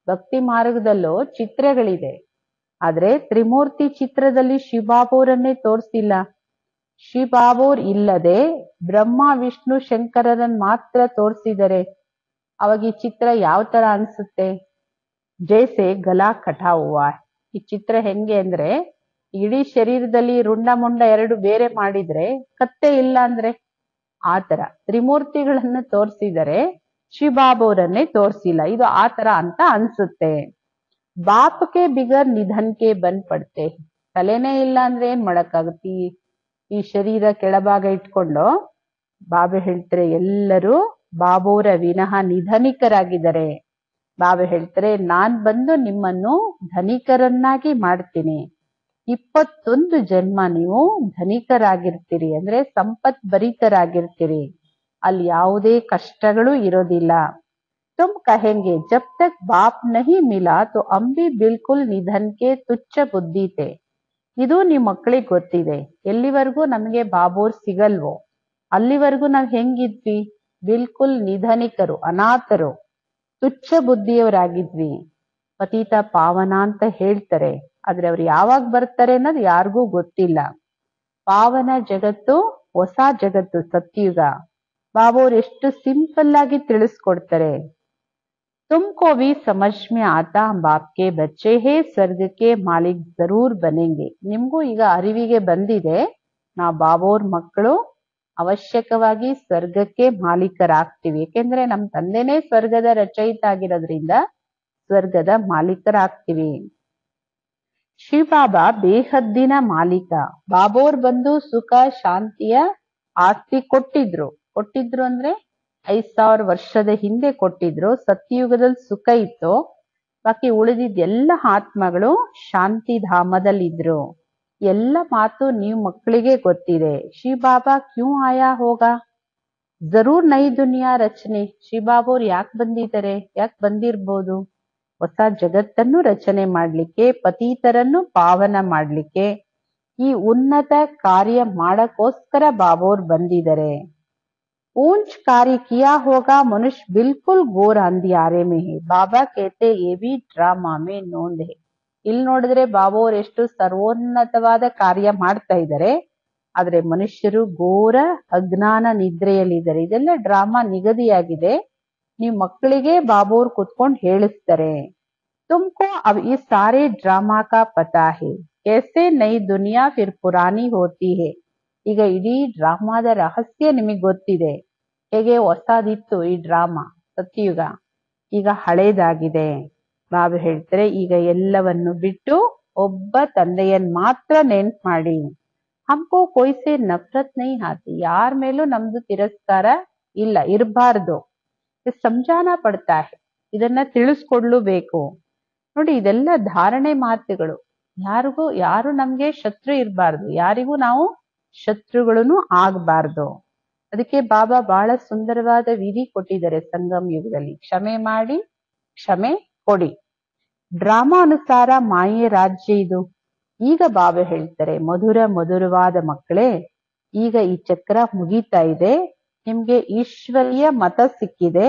ಭಕ್ತಿ ಮಾರ್ಗದಲ್ಲೂ ಚಿತ್ರಗಳಿದೆ, ಆದ್ರೆ ತ್ರಿಮೂರ್ತಿ ಚಿತ್ರದಲ್ಲಿ ಶಿವಬಾಬೋರನ್ನೇ ತೋರಿಸಿಲ್ಲ. ಶಿವಬಾಬೋರ್ ಇಲ್ಲದೆ ಬ್ರಹ್ಮ ವಿಷ್ಣು ಶಂಕರರನ್ ಮಾತ್ರ ತೋರಿಸಿದರೆ ಅವಾಗ ಈ ಚಿತ್ರ ಯಾವ ತರ ಅನ್ಸುತ್ತೆ? ಜೈಸೆ ಗಲಾ ಕಟಾ ಹೂವಾ. ಈ ಚಿತ್ರ ಹೆಂಗೆ ಅಂದ್ರೆ, ಇಡೀ ಶರೀರದಲ್ಲಿ ರುಂಡ ಮುಂಡ ಎರಡು ಬೇರೆ ಮಾಡಿದ್ರೆ ಕತ್ತೆ ಇಲ್ಲ ಅಂದ್ರೆ ಆ ತರ ತ್ರಿಮೂರ್ತಿಗಳನ್ನ ತೋರಿಸಿದರೆ ಶಿವಬಾಬೋರನ್ನೇ ತೋರಿಸಿಲ್ಲ. ಇದು ಆ ತರ ಅಂತ ಅನ್ಸುತ್ತೆ. ಬಾಪ್ಗೆ ಬಿಗರ್ ನಿಧನ್ಕೆ ಬಂದ್ ಪಡ್ತೆ. ತಲೆನೇ ಇಲ್ಲ ಅಂದ್ರೆ ಏನ್ ಮಾಡಕ್ಕಾಗತ್ತೆ? ಈ ಶರೀರ ಕೆಳಭಾಗ ಇಟ್ಕೊಂಡು ಬಾಬಾ ಹೇಳ್ತಾರೆ ಎಲ್ಲರೂ ಬಾಬೋರ ವಿನಃ ನಿಧನಿಕರಾಗಿದ್ದಾರೆ. ಬಾಬಾ ಹೇಳ್ತಾರೆ ನಾನ್ ಬಂದು ನಿಮ್ಮನ್ನು ಧನಿಕರನ್ನಾಗಿ ಮಾಡ್ತೀನಿ. 21 ಜನ್ಮ ನೀವು ಧನಿಕರಾಗಿರ್ತೀರಿ, ಅಂದ್ರೆ ಸಂಪತ್ ಭರಿತರಾಗಿರ್ತೀರಿ. ಅಲ್ಲಿ ಯಾವುದೇ ಕಷ್ಟಗಳು ಇರೋದಿಲ್ಲ. तुम कहेंगे जब तक बाप नहीं मिला तो हम भी बिल्कुल निधन के तुच्छ बुद्धि थे. ಇದು ನಿಮ್ ಮಕ್ಕಳಿಗೆ ಗೊತ್ತಿದೆ. ಎಲ್ಲಿವರೆಗೂ ನಮ್ಗೆ ಬಾಬೋರ್ ಸಿಗಲ್ವೋ ಅಲ್ಲಿವರೆಗೂ ನಾವ್ ಹೆಂಗಿದ್ವಿ? ಬಿಲ್ಕುಲ್ ನಿಧನಿಕರು, ಅನಾಥರು, ತುಚ್ಛ ಬುದ್ಧಿಯವರಾಗಿದ್ವಿ. ಪತಿತ ಪಾವನ ಅಂತ ಹೇಳ್ತಾರೆ, ಆದ್ರೆ ಅವ್ರು ಯಾವಾಗ ಬರ್ತಾರೆ ಅನ್ನೋದು ಯಾರಿಗೂ ಗೊತ್ತಿಲ್ಲ. ಪಾವನ ಜಗತ್ತು ಹೊಸ ಜಗತ್ತು ಸತ್ಯುಗ. ಬಾಬೋರ್ ಎಷ್ಟು ಸಿಂಪಲ್ ಆಗಿ ತಿಳಿಸ್ಕೊಡ್ತಾರೆ. तुमको भी समझ में आता हम बाप के बच्चे हैं, ಸ್ವರ್ಗ के मालिक जरूर बनेंगे. ನಿಮ್ಗೂ ಈಗ ಅರಿವಿಗೆ ಬಂದಿದೆ ನಾವು ಬಾಬೋರ್ ಮಕ್ಕಳು, ಅವಶ್ಯಕವಾಗಿ ಸ್ವರ್ಗಕ್ಕೆ ಮಾಲೀಕರಾಗ್ತೀವಿ. ಯಾಕೆಂದ್ರೆ ನಮ್ ತಂದೆನೇ ಸ್ವರ್ಗದ ರಚಯಿತ ಆಗಿರೋದ್ರಿಂದ ಸ್ವರ್ಗದ ಮಾಲೀಕರಾಗ್ತೀವಿ. ಶಿವಬಾಬಾ ಬೇಹದ್ದಿನ ಮಾಲೀಕ. ಬಾಬೋರ್ ಬಂದು ಸುಖ ಶಾಂತಿಯ ಆಸ್ತಿ ಕೊಟ್ಟಿದ್ರು ಅಂದ್ರೆ 5000 ವರ್ಷದ ಹಿಂದೆ ಕೊಟ್ಟಿದ್ರು. ಸತ್ಯಯುಗದಲ್ಲಿ ಸುಖ ಇತ್ತು, ಬಾಕಿ ಉಳಿದಿದ್ದ ಎಲ್ಲ ಆತ್ಮಗಳು ಶಾಂತಿ ಧಾಮದಲ್ಲಿದ್ರು. ಎಲ್ಲ ಮಾತು ನೀವು ಮಕ್ಕಳಿಗೆ ಗೊತ್ತಿದೆ. ಶಿವಬಾಬಾ ಕ್ಯೂ ಆಯಾ ಹೋಗ ಜರೂರ್ ನೈ ದುನಿಯಾ ರಚನೆ. ಶಿವಬಾಬೋರ್ ಯಾಕೆ ಬಂದಿದ್ದಾರೆ? ಯಾಕೆ ಬಂದಿರ್ಬೋದು? ಹೊಸ ಜಗತ್ತನ್ನು ರಚನೆ ಮಾಡ್ಲಿಕ್ಕೆ, ಪತೀತರನ್ನು ಪಾವನ ಮಾಡ್ಲಿಕ್ಕೆ, ಈ ಉನ್ನತ ಕಾರ್ಯ ಮಾಡಕ್ಕೋಸ್ಕರ ಬಾಬೋರ್ ಬಂದಿದ್ದಾರೆ. ऊंच कार्य किया होगा मनुष्य बिल्कुल घोर अंधियारे में है. बाबा कहते ये भी ಡ್ರಾಮಾ में नोंद है. ಇಲ್ಲಿ ನೋಡಿದ್ರೆ ಬಾಬೋರ್ ಎಷ್ಟು ಸರ್ವೋನ್ನತವಾದ ಕಾರ್ಯ ಮಾಡ್ತಾ ಇದ್ದಾರೆ, ಆದ್ರೆ ಮನುಷ್ಯರು ಘೋರ ಅಜ್ಞಾನ ನಿದ್ರೆಯಲ್ಲಿದ್ದಾರೆ. ಇದೆಲ್ಲ ಡ್ರಾಮಾ ನಿಗದಿಯಾಗಿದೆ. ನೀವು ಮಕ್ಕಳಿಗೆ ಬಾಬೋರ್ ಕುತ್ಕೊಂಡು ಹೇಳಿಸ್ತಾರೆ. तुमको अब ये सारे ड्रामा का पता है, कैसे नई दुनिया फिर पुरानी होती है. ಈಗ ಇಡೀ ಡ್ರಾಮಾದ ರಹಸ್ಯ ನಿಮಗೆ ಗೊತ್ತಿದೆ. ಹೇಗೆ ಹೊಸದಿತ್ತು ಈ ಡ್ರಾಮಾ ಸತ್ಯಯುಗ, ಈಗ ಹಳೇದಾಗಿದೆ. ಬಾಬಾ ಹೇಳ್ತಾರೆ ಈಗ ಎಲ್ಲವನ್ನು ಬಿಟ್ಟು ಒಬ್ಬ ತಂದೆಯನ್ ಮಾತ್ರ ನೆನ್ಪು ಮಾಡಿ. ಹಮ್ಕೋ ಕೊಯ್ಸೆ ನಫರತ್ ನಹೀ ಆತಿ. ಯಾರ ಮೇಲೂ ನಮ್ದು ತಿರಸ್ಕಾರ ಇಲ್ಲ, ಇರಬಾರ್ದು. ಸಂಜಾನ ಪಡ್ತಾ ಹೈ, ಇದನ್ನ ತಿಳಿಸ್ಕೊಡ್ಲು ಬೇಕು. ನೋಡಿ, ಇದೆಲ್ಲ ಧಾರಣೆ ಮಾತುಗಳು. ಯಾರು ನಮ್ಗೆ ಶತ್ರು ಇರಬಾರ್ದು, ಯಾರಿಗೂ ನಾವು ಶತ್ರುಗಳನ್ನು ಆಗಬಾರ್ದು. ಅದಕ್ಕೆ ಬಾಬಾ ಬಹಳ ಸುಂದರವಾದ ವಿಧಿ ಕೊಟ್ಟಿದ್ದಾರೆ ಸಂಗಮ್ ಯುಗದಲ್ಲಿ. ಕ್ಷಮೆ ಮಾಡಿ, ಕ್ಷಮೆ ಕೊಡಿ. ಡ್ರಾಮಾ ಅನುಸಾರ ಮಾಯೆ ರಾಜ್ಯ ಇದು. ಈಗ ಬಾಬಾ ಹೇಳ್ತಾರೆ, ಮಧುರವಾದ ಮಕ್ಕಳೇ, ಈಗ ಈ ಚಕ್ರ ಮುಗೀತಾ ಇದೆ, ನಿಮ್ಗೆ ಈಶ್ವರೀಯ ಮತ ಸಿಕ್ಕಿದೆ,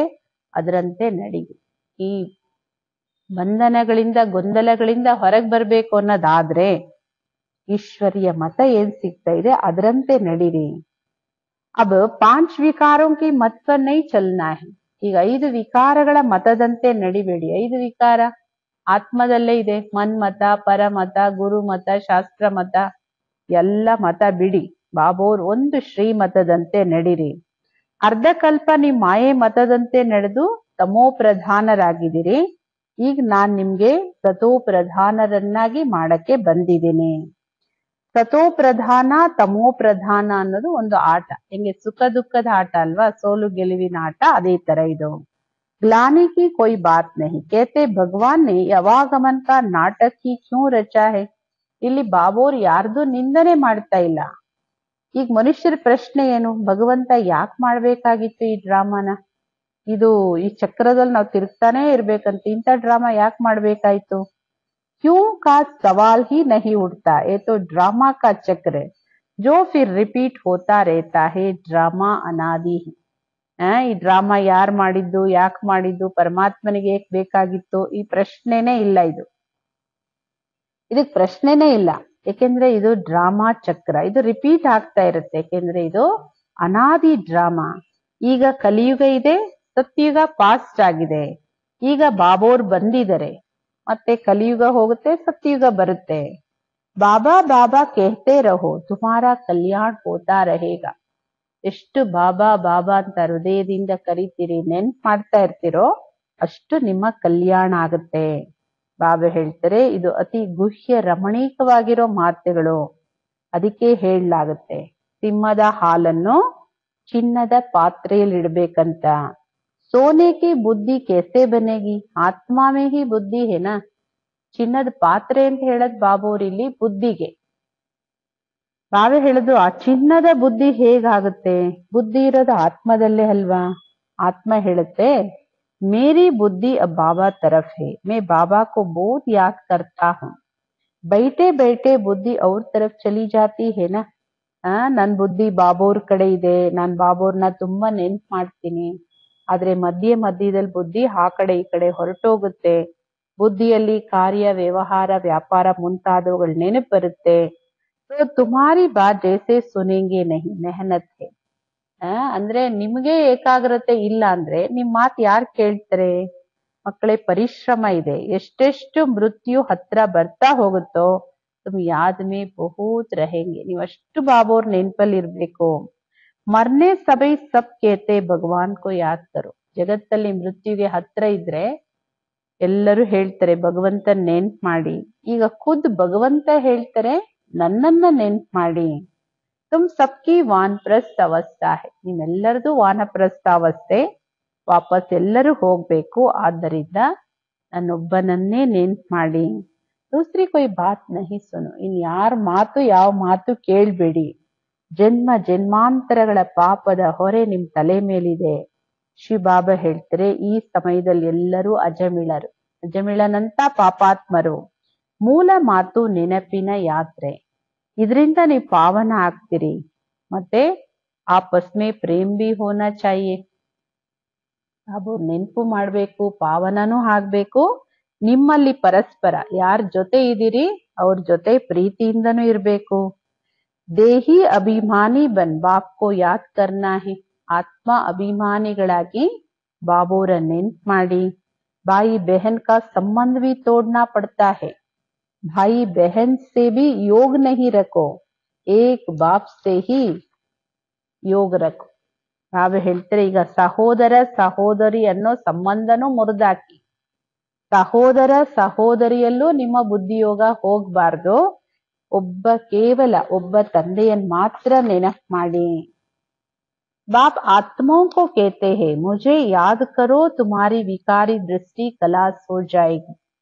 ಅದರಂತೆ ನಡೀರಿ. ಈ ಬಂಧನಗಳಿಂದ ಗೊಂದಲಗಳಿಂದ ಹೊರಗೆ ಬರ್ಬೇಕು ಅನ್ನೋದಾದ್ರೆ ಈಶ್ವರೀಯ ಮತ ಏನ್ ಸಿಗ್ತಾ ಇದೆ ಅದರಂತೆ ನಡೀರಿ. अब 5 विकारों की मत पर नहीं चलना है. ಈಗ 5 ವಿಕಾರಗಳ ಮತದಂತೆ ನಡಿಬೇಡಿ. 5 ವಿಕಾರ ಆತ್ಮದಲ್ಲೇ ಇದೆ. ಮನ್ಮತ, ಪರಮತ, ಗುರುಮತ, ಶಾಸ್ತ್ರ ಮತ, ಎಲ್ಲ ಮತ ಬಿಡಿ. ಬಾಬೋರ್ ಒಂದು ಶ್ರೀಮತದಂತೆ ನಡೀರಿ. ಅರ್ಧಕಲ್ಪ ನಿಮ್ ಮಾಯೆ ಮತದಂತೆ ನಡೆದು ತಮೋ ಪ್ರಧಾನರಾಗಿದ್ದೀರಿ. ಈಗ ನಾನ್ ನಿಮ್ಗೆ ಸತೋ ಪ್ರಧಾನರನ್ನಾಗಿ ಮಾಡಕ್ಕೆ ಬಂದಿದ್ದೀನಿ. ಸತೋ ಪ್ರಧಾನ, ತಮೋ ಪ್ರಧಾನ ಅನ್ನೋದು ಒಂದು ಆಟ. ಹೆಂಗೆ ಸುಖ ದುಃಖದ ಆಟ ಅಲ್ವಾ, ಸೋಲು ಗೆಲುವಿನ ಆಟ, ಅದೇ ತರ ಇದು. ಗ್ಲಾನಿ ಕಿ ಕೋಯಿ ಬಾತ್ ನಹಿ, ಕೇತೆ ಭಗವಾನ್ ನೆ ಯವಾಗಮನ್ ಕಾ ನಾಟಕ ಹಿ ಕ್ಯೂ ರಚಾ ಹೈ. ಇಲ್ಲಿ ಬಾಬೋರ್ ಯಾರ್ದು ನಿಂದನೆ ಮಾಡ್ತಾ ಇಲ್ಲ. ಈಗ ಮನುಷ್ಯರ ಪ್ರಶ್ನೆ ಏನು, ಭಗವಂತ ಯಾಕೆ ಮಾಡ್ಬೇಕಾಗಿತ್ತು ಈ ಡ್ರಾಮಾನ? ಇದು ಈ ಚಕ್ರದಲ್ಲಿ ನಾವು ತಿರುಗ್ತಾನೆ ಇರ್ಬೇಕಂತ ಇಂಥ ಡ್ರಾಮಾ ಯಾಕೆ ಮಾಡ್ಬೇಕಾಯ್ತು? क्यों का सवाल ही नहीं उठता. ये तो ड्रामा का चक्र है जो फिर रिपीट होता रहता है. ಡ್ರಾಮಾ ಅನಾದಿ. ಈ ಡ್ರಾಮಾ ಯಾರು ಮಾಡಿದ್ದು, ಯಾಕೆ ಮಾಡಿದ್ದು, ಪರಮಾತ್ಮನಿಗೆ ಏಕ್ ಬೇಕಾಗಿತ್ತು, ಈ ಪ್ರಶ್ನೆನೇ ಇಲ್ಲ. ಇದಕ್ ಪ್ರಶ್ನೆನೇ ಇಲ್ಲ. ಯಾಕೆಂದ್ರೆ ಇದು ಡ್ರಾಮಾ ಚಕ್ರ, ಇದು ರಿಪೀಟ್ ಆಗ್ತಾ ಇರುತ್ತೆ. ಯಾಕೆಂದ್ರೆ ಇದು ಅನಾದಿ ಡ್ರಾಮಾ. ಈಗ ಕಲಿಯುಗ ಇದೆ, ಸತ್ಯುಗ ಪಾಸ್ಟ್ ಆಗಿದೆ. ಈಗ ಬಾಬೋರ್ ಬಂದಿದ್ದಾರೆ, ಮತ್ತೆ ಕಲಿಯುಗ ಹೋಗುತ್ತೆ, ಸತ್ಯುಗ ಬರುತ್ತೆ. ಬಾಬಾ ಬಾಬಾ ಕೇಳ್ತೇ ರಹೋ, ತುಮಾರ ಕಲ್ಯಾಣ ಹೋತಾ रहेगा. ಎಷ್ಟು ಬಾಬಾ ಬಾಬಾ ಅಂತ ಹೃದಯದಿಂದ ಕರಿತೀರಿ, ನೆನ್ಪು ಮಾಡ್ತಾ ಇರ್ತೀರೋ ಅಷ್ಟು ನಿಮ್ಮ ಕಲ್ಯಾಣ ಆಗುತ್ತೆ. ಬಾಬಾ ಹೇಳ್ತಾರೆ, ಇದು ಅತಿ ಗುಹ್ಯ ರಮಣೀಕವಾಗಿರೋ ಮಾತುಗಳು, ಅದಕ್ಕೆ ಹೇಳಲಾಗುತ್ತೆ. ಸಿಂಹದ ಹಾಲನ್ನು ಚಿನ್ನದ ಪಾತ್ರೆಯಲ್ಲಿ ಇಡ್ಬೇಕಂತ. सोने की बुद्धि कैसे बनेगी, आत्मा में ही बुद्धि है ना. ಚಿನ್ನದ ಪಾತ್ರೆ ಅಂತ ಹೇಳದ್ ಬಾಬೋರ್ ಇಲ್ಲಿ ಬುದ್ಧಿಗೆ. ಬಾಬಾ ಹೇಳುದು ಆ ಚಿನ್ನದ ಬುದ್ಧಿ ಹೇಗಾಗುತ್ತೆ, ಬುದ್ಧಿ ಇರೋದು ಆತ್ಮದಲ್ಲೇ ಅಲ್ವಾ. ಆತ್ಮ ಹೇಳುತ್ತೆ, ಮೇರಿ ಬುದ್ಧಿ अब बाबा तरफ है, मैं बाबा को बहुत याद करता हूँ. बैठे बैठे बुद्धि और तरफ चली जाती है ना. ನನ್ ಬುದ್ಧಿ ಬಾಬೋರ್ ಕಡೆ ಇದೆ, ನಾನ್ ಬಾಬೋರ್ನ ತುಂಬಾ ನೆನ್ಪು ಮಾಡ್ತೀನಿ. ಆದ್ರೆ ಮಧ್ಯದಲ್ಲಿ ಬುದ್ಧಿ ಆ ಕಡೆ ಈ ಕಡೆ ಹೊರಟೋಗುತ್ತೆ. ಬುದ್ಧಿಯಲ್ಲಿ ಕಾರ್ಯ, ವ್ಯವಹಾರ, ವ್ಯಾಪಾರ ಮುಂತಾದವುಗಳು ನೆನಪು ಬರುತ್ತೆ. ತುಮಾರಿ ಬಾತ್ ಜೈಸೆ ಸುನೆಂಗೆ ನಹಿ ಮೆಹನತ್ ಹೇ. ಅಂದ್ರೆ ನಿಮ್ಗೆ ಏಕಾಗ್ರತೆ ಇಲ್ಲ ಅಂದ್ರೆ ನಿಮ್ ಮಾತು ಯಾರು ಕೇಳ್ತಾರೆ? ಮಕ್ಕಳೇ, ಪರಿಶ್ರಮ ಇದೆ. ಎಷ್ಟೆಷ್ಟು ಮೃತ್ಯು ಹತ್ರ ಬರ್ತಾ ಹೋಗುತ್ತೋ ತುಮ್ ಯಾದ್ ಮೇ ಬಹುತ್ रहेंगे. ನೀವಷ್ಟು ಬಾಬೋರ್ ನೆನಪಲ್ಲಿ ಇರ್ಬೇಕು. ಮರ್ನೆ ಸಬೈ ಸಬ್ ಕೇತೆ ಭಗವಾನ್ ಕೋ ಯಾದ್ ಕರೋ. ಜಗತ್ತಲ್ಲಿ ಮೃತ್ಯುಗೆ ಹತ್ರ ಇದ್ರೆ ಎಲ್ಲರೂ ಹೇಳ್ತಾರೆ ಭಗವಂತನ್ ನೆನ್ಪು ಮಾಡಿ. ಈಗ ಖುದ್ ಭಗವಂತ ಹೇಳ್ತಾರೆ ನನ್ನನ್ನ ನೆನ್ಪು ಮಾಡಿ. ತುಮ್ ಸಬ್ಕಿ ವಾನಪ್ರಸ್ಥ ಅವಸ್ಥಾ ಹೈ. ನಿಮ್ಮೆಲ್ಲರದು ವಾನಪ್ರಸ್ಥ ಅವಸ್ಥೆ, ವಾಪಸ್ ಎಲ್ಲರೂ ಹೋಗ್ಬೇಕು. ಆದ್ದರಿಂದ ನನ್ನೊಬ್ಬನನ್ನೇ ನೆನ್ಪು ಮಾಡಿ. ದೂಸರಿ ಕೊಯ್ ಬಾತ್ ನಹಿ ಸುನು. ಇನ್ ಯಾರ ಮಾತು, ಯಾವ ಮಾತು ಕೇಳ್ಬೇಡಿ. ಜನ್ಮ ಜನ್ಮಾಂತರಗಳ ಪಾಪದ ಹೊರೆ ನಿಮ್ ತಲೆ ಮೇಲಿದೆ. ಶ್ರೀ ಬಾಬಾ ಹೇಳ್ತಾರೆ, ಈ ಸಮಯದಲ್ಲಿ ಎಲ್ಲರೂ ಅಜಮಿಳರು, ಅಜಮಿಳನಂತ ಪಾಪಾತ್ಮರು. ಮೂಲ ಮಾತು ನೆನಪಿನ ಯಾತ್ರೆ, ಇದರಿಂದ ನೀವು ಪಾವನ ಆಗ್ತೀರಿ. ಮತ್ತೆ ಆಪಸ್ ಮೇ ಪ್ರೇಮ್ ಬಿ ಹೋನಾ ಚಾಹಿಯೆ. ಬಾಬು ನೆನಪು ಮಾಡ್ಬೇಕು, ಪಾವನನೂ ಆಗ್ಬೇಕು. ನಿಮ್ಮಲ್ಲಿ ಪರಸ್ಪರ ಯಾರ ಜೊತೆ ಇದ್ದೀರಿ ಅವ್ರ ಜೊತೆ ಪ್ರೀತಿಯಿಂದನೂ ಇರ್ಬೇಕು. ದೇಹಿ ಅಭಿಮಾನಿ ಬನ್ ಬಾಪ್ಕೋ ಯಾದ್ ಕರ್ನಾ ಹೇ. ಆತ್ಮ ಅಭಿಮಾನಿಗಳಾಗಿ ಬಾಬೋರ ನೆನ್ಪು ಮಾಡಿ. ಬಾಯಿ ಬೆಹನ್ ಕಾ ಸಂಬಂಧ ಭಿ ತೋಡ್ನಾ ಪಡ್ತಾ ಹೇ. ಭಾಯಿ ಬೆಹನ್ ಸೆ ಭಿ ಯೋಗ ನಹಿ ರಖೋ, ಏಕ್ ಬಾಪ್ ಸೆ ಹಿ ಯೋಗ ರಖೋ. ಬಾಬಾ ಹೇಳ್ತಾರೆ, ಈಗ ಸಹೋದರ ಸಹೋದರಿ ಅನ್ನೋ ಸಂಬಂಧನೂ ಮುರಿದಾಕಿ. ಸಹೋದರ ಸಹೋದರಿಯಲ್ಲೂ ನಿಮ್ಮ ಬುದ್ಧಿಯೋಗ ಹೋಗ್ಬಾರ್ದು. ಕೇವಲ ಒಬ್ಬ ತಂದೆಯನ್ ಮಾತ್ರ ನೆನಪು ಮಾಡಿ. बाप आत्माओं को कहते हैं, मुझे याद करो तुम्हारी विकारी दृष्टि खलास हो जाएगी.